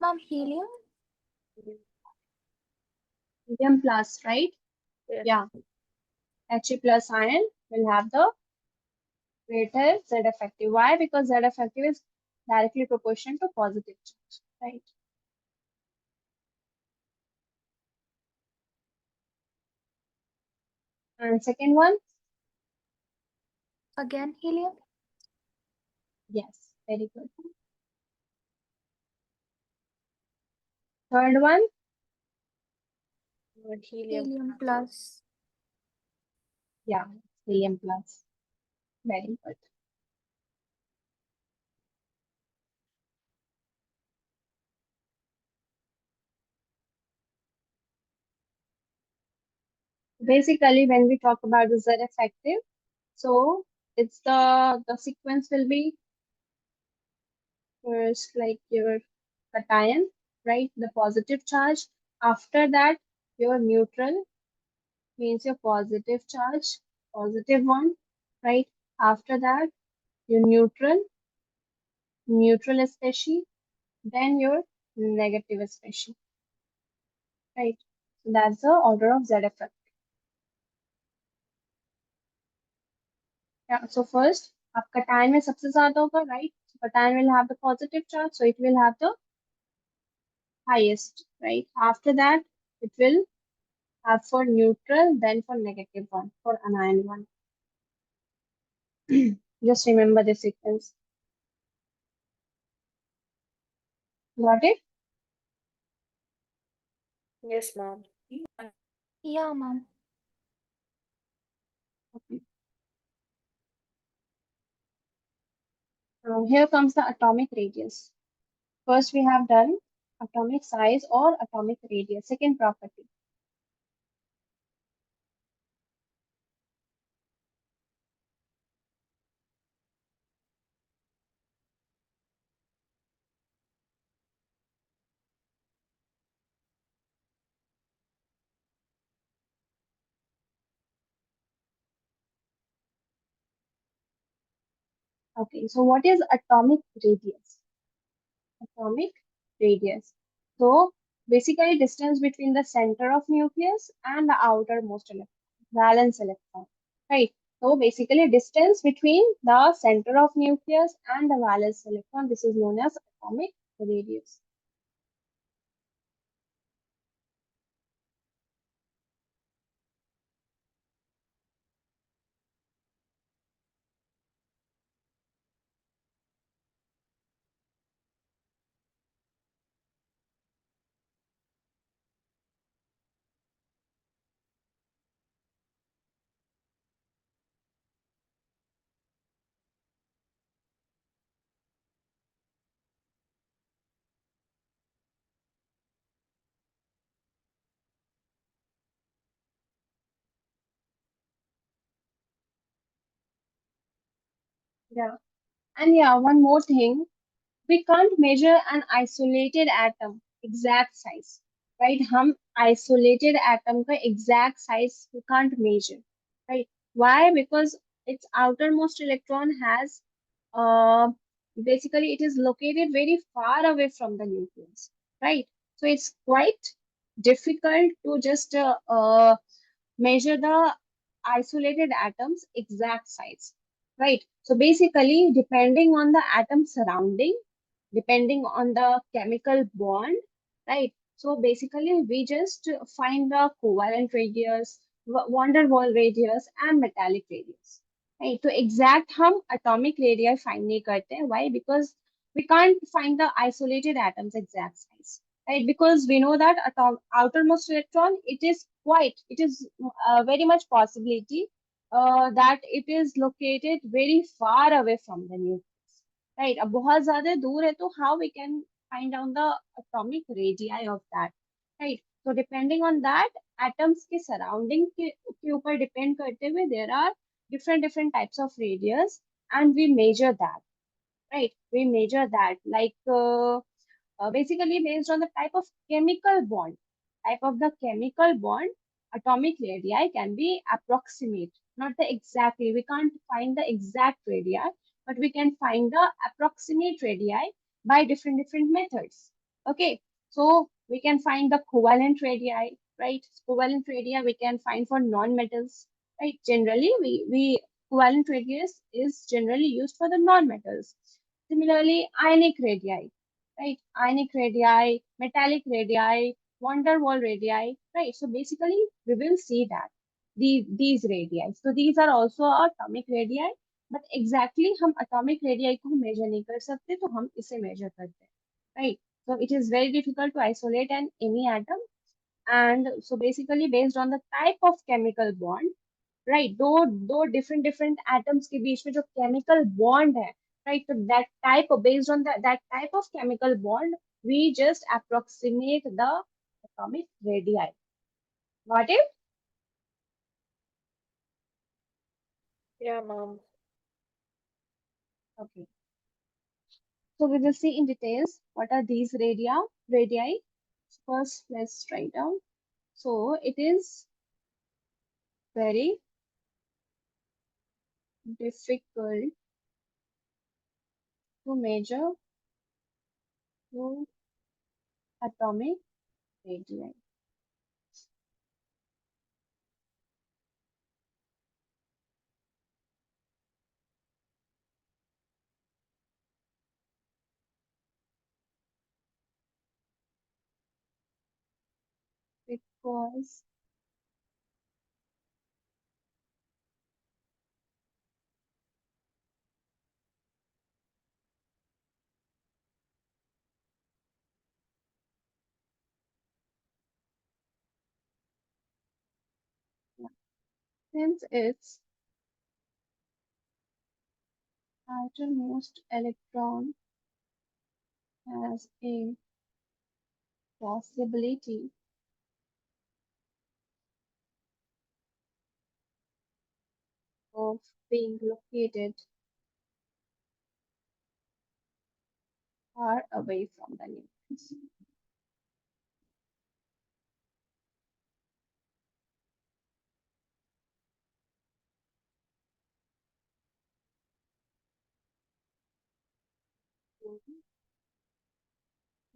Ma'am, helium? Helium plus, right? Yes. Yeah. He plus ion will have the greater Z effective. Why? Because Z effective is directly proportional to positive charge, right? And second one? Again, helium? Yes, very good. Third one? Helium. Helium plus. Yeah, helium plus. Very good. Basically, when we talk about the Z effective, so it's the sequence will be first like your cation, right? The positive charge. After that, your neutral means your positive charge, positive one, right? After that, your neutral species, then your negative species, right? So that's the order of Z effect. Yeah. So first, आपका cation में सबसे ज्यादा होगा, right? So cation will have the positive charge, so it will have the highest, right? After that, it will have for neutral, then for negative one, for anion one. Just remember the sequence. Got it? Yes, ma'am. Yeah, ma'am. Okay. Now here comes the atomic radius. First, we have done atomic size or atomic radius. Second property. Okay, so what is atomic radius? Atomic radius. So basically distance between the center of nucleus and the outermost electron, valence electron, right? So basically distance between the center of nucleus and the valence electron, this is known as atomic radius. Yeah. And yeah, one more thing, we can't measure an isolated atom exact size, right? हम isolated atom का exact size we can't measure, right? Why? Because its outermost electron has uh, basically it is located very far away from the nucleus, right? So it's quite difficult to just measure the isolated atom's exact size, right? So basically, depending on the atom surrounding, depending on the chemical bond, right? So basically, we just find the covalent radius, van der Waal radius, and metallic radius, right? So exact हम atomic radii find नहीं करते हैं. Why? Because we can't find the isolated atom's exact size, right? Because we know that outermost electron, it is very much possibility that it is located very far away from the nucleus, right? अब बहुत ज़्यादा दूर है तो how we can find out the atomic radii of that, right? So depending on that, atoms के surrounding के ऊपर depend करते हुए there are different types of radius, and we measure that, right? We measure that like basically based on the type of chemical bond, type of the chemical bond, atomic radii can be approximate, not the exactly. We can't find the exact radii, but we can find the approximate radii by different methods. Okay, so we can find the covalent radii, right? Covalent radii we can find for non-metals, right? Generally, we covalent radius is generally used for the non-metals. Similarly, ionic radii, right? Ionic radii, metallic radii, van der Waal radii, right? So basically, we will see that these radii. So these are also atomic radii, but exactly हम atomic radii को measure नहीं कर सकते, तो हम इसे measure करते हैं, right? So it is very difficult to isolate any atom, and so basically based on the type of chemical bond, right? दो different atoms के बीच में जो chemical bond है, right? So that type, based on that type of chemical bond, we just approximate the atomic radii. Got it? Yeah, ma'am. Okay. So we will see in details what are these radii. First, let's write down. So it is very difficult to measure two atomic radii. Because since its outermost electron has a possibility of being located far away from the nucleus.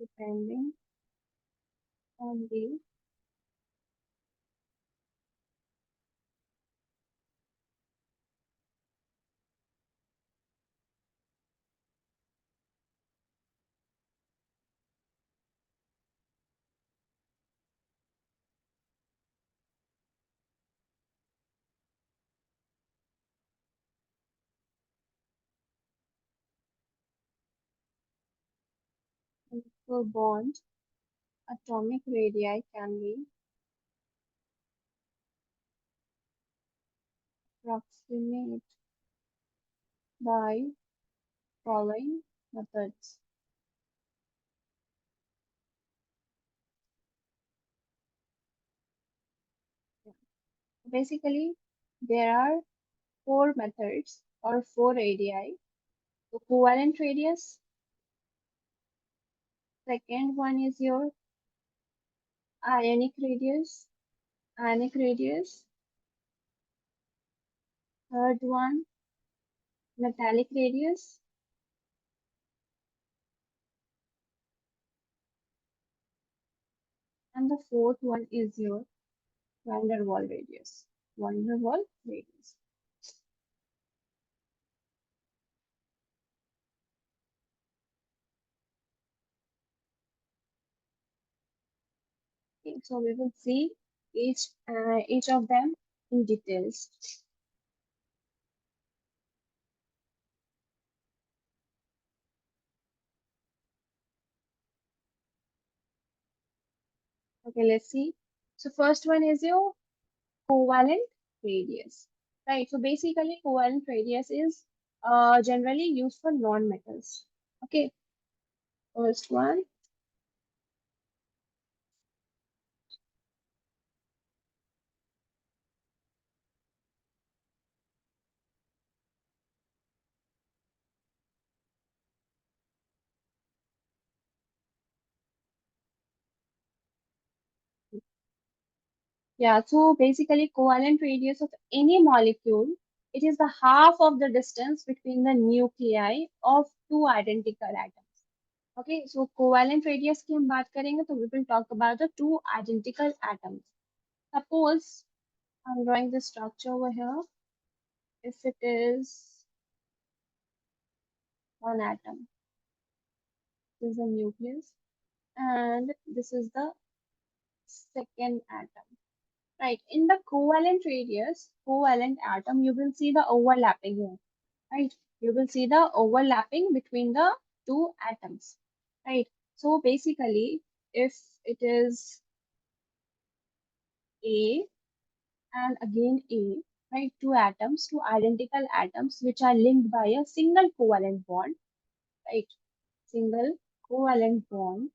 Depending on the chemical bond, atomic radii can be approximated by following methods. Basically, there are four methods or four radii. So covalent radius, second one is your ionic radius, third one metallic radius, and the fourth one is your van der Waal radius. Van der Waal radius. Okay, so we will see each of them in details. Okay, let's see. So first one is your covalent radius, right? So basically, covalent radius is generally used for non-metals. Okay, first one. Yeah, so basically covalent radius of any molecule, it is the half of the distance between the nuclei of two identical atoms. Okay, so covalent radius की हम बात करेंगे तो we will talk about the two identical atoms. Suppose I'm drawing the structure over here. If it is one atom, this is the nucleus, and this is the second atom. Right, in the covalent radius, covalent atom, you will see the overlapping here. Right, you will see the overlapping between the two atoms. Right, so basically, if it is A and again A, right? Two identical atoms which are linked by a single covalent bond, right? Single covalent bond.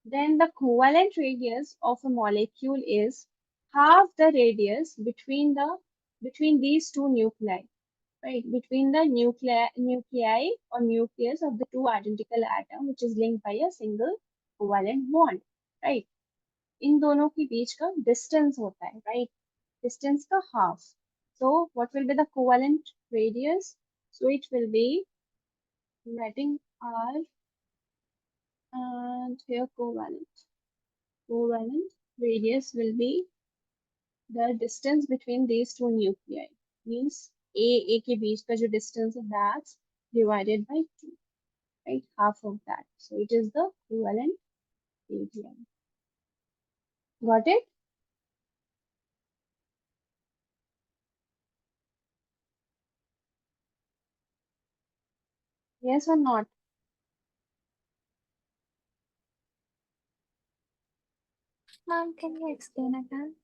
Then the covalent radius of a molecule is half the radius between these two nuclei, right? Between the nuclei or nucleus of the two identical atom which is linked by a single covalent bond, right? इन दोनों के बीच का distance होता है, right? Distance का half. So what will be the covalent radius? So it will be writing R and here covalent. Covalent radius will be the distance between these two nuclei. Means A के बीच का जो distance है that's divided by 2, right? Half of that. So it is the covalent radius. Got it? Yes or not? Ma'am, can you explain again?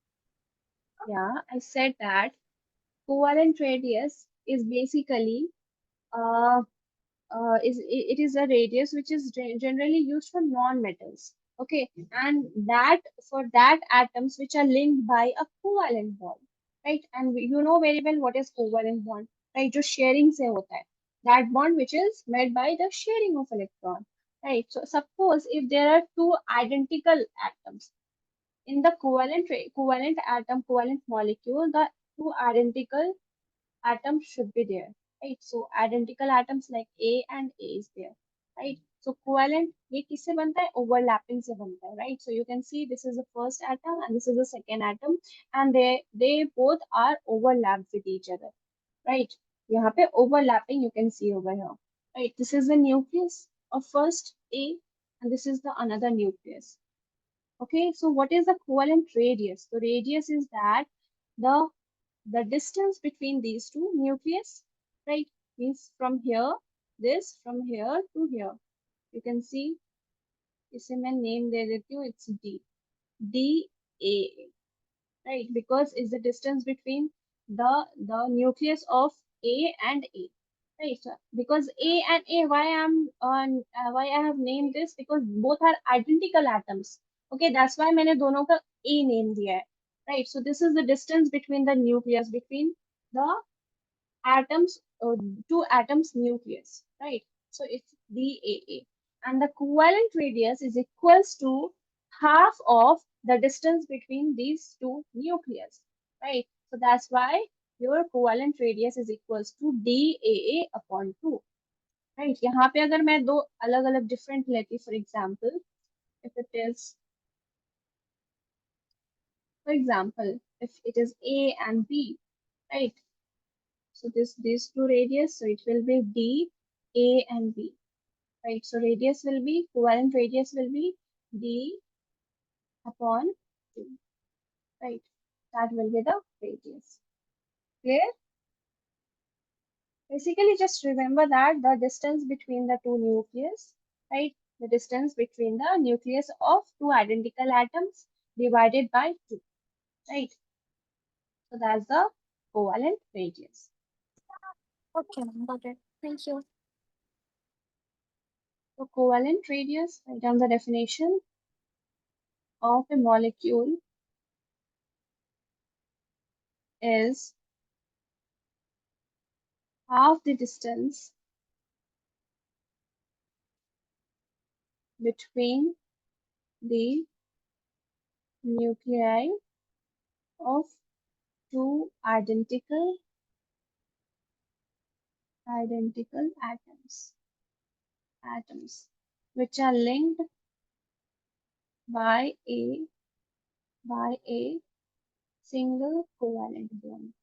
Yeah, I said that covalent radius is basically uh, it is a radius which is generally used for non-metals. Okay, and that for that atoms which are linked by a covalent bond, right? And you know very well what is covalent bond, right? जो sharing से होता है. That bond which is made by the sharing of electron, right? So suppose if there are two identical atoms in the covalent molecule, the two identical atoms should be there, right? So identical atoms like A and A is there, right? So covalent ये किससे बनता है? Overlapping से बनता है, right? So you can see this is the first atom and this is the second atom, and they both are overlapped with each other, right? यहाँ पे overlapping you can see over here, right? This is the nucleus of first A, and this is the another nucleus. Okay, so what is the covalent radius? The radius is that the the distance between these two nucleus, right? Means from here, this from here to here. You can see इसे मैं name दे देती हूँ. It's DA, right? Because it's the distance between the nucleus of A and A, right? So because A and A, why I have named this? Because both are identical atoms. Okay, that's why मैंने दोनों का A name दिया है, right? So this is the distance between the nucleus between the atoms, two atoms nucleus, right? So it's DAA. And the covalent radius is equals to half of the distance between these two nucleus, right? So that's why your covalent radius is equals to DAA upon 2, right? यहाँ पे अगर मैं दो अलग अलग different लेती, for example, if it is, for example, if it is A and B, right? So these two radius, so it will be D, A and B, right? So radius will be, covalent radius will be D upon 2, right? That will be the radius. Clear? Basically, just remember that the distance between the two nucleus, right? The distance between the nucleus of two identical atoms divided by 2, right? So that's the covalent radius. Okay, ma'am, got it. Thank you. So covalent radius, write down the definition of a molecule is half the distance between the nuclei of two identical atoms which are linked by a single covalent bond.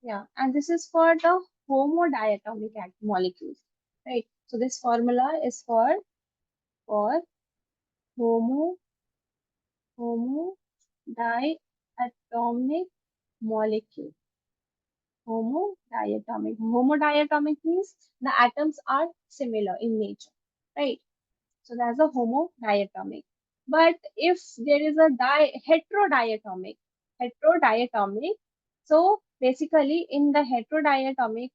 Yeah, and this is for the homodiatomic molecules, right? So this formula is for homo homodiatomic molecule. Homodiatomic. Homodiatomic means the atoms are similar in nature, right? So that's a homodiatomic. But if there is a heterodiatomic, so basically in the heterodiatomic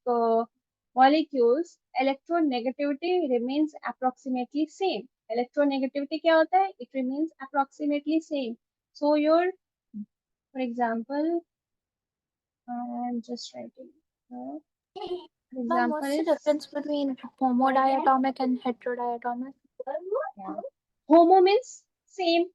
molecules, electronegativity remains approximately same. Electronegativity क्या होता है? It remains approximately same. So your, for example, I'm just writing. Uh, for Ma'am, example, what's the if difference between homodiatomic and heterodiatomic? yeah, homo means same,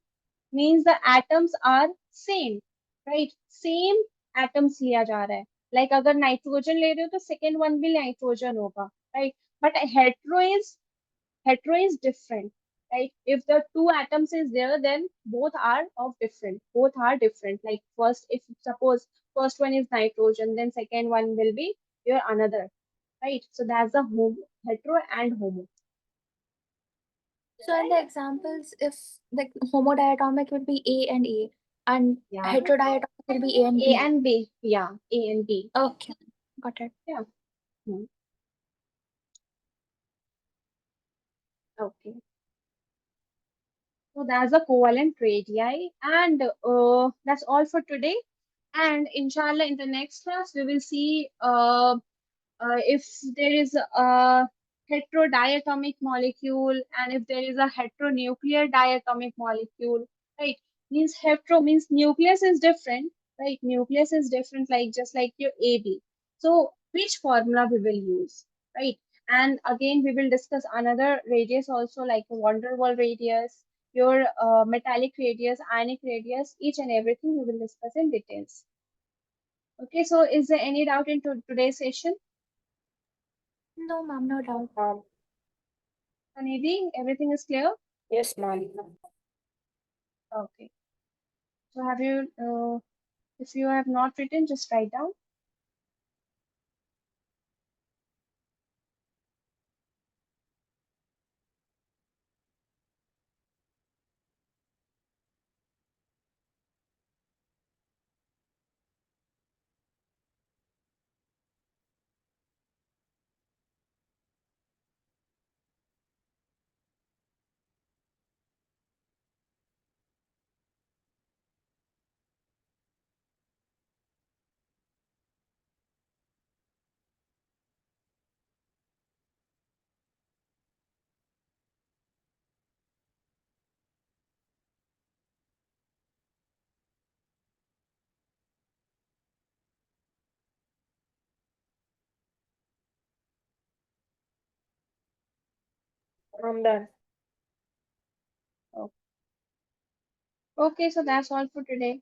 means the atoms are same, right? Same atoms लिया जा रहा है. Like अगर nitrogen ले रहे हो तो second one भी नाइट्रोजन होगा, right? But hetero is different, right? If the two atoms is there, then both are different. Like first, if suppose first one is nitrogen, then second one will be your another, right? So that's the hetero and homo. So in the examples, if the homodiatomic will be A and Yeah, heterodiatomic will be A and A B. and B. Yeah, A and B. Okay, got it. Yeah. Hmm. Okay. So that's the covalent radii, and that's all for today. And inshallah, in the next class, we will see if there is a heterodiatomic molecule and if there is a heteronuclear diatomic molecule, right? Means hetero means nucleus is different, right? Nucleus is different, like just like your AB. So which formula we will use, right? And again, we will discuss another radius also, like van der Waals radius, your metallic radius, ionic radius, each and everything we will discuss in details. Okay, so is there any doubt in today's session? No, ma'am, no doubt. Anidhi, everything is clear? Yes, ma'am. Okay. So have you, if you have not written, just write down. I'm done. Okay. Okay, so that's all for today.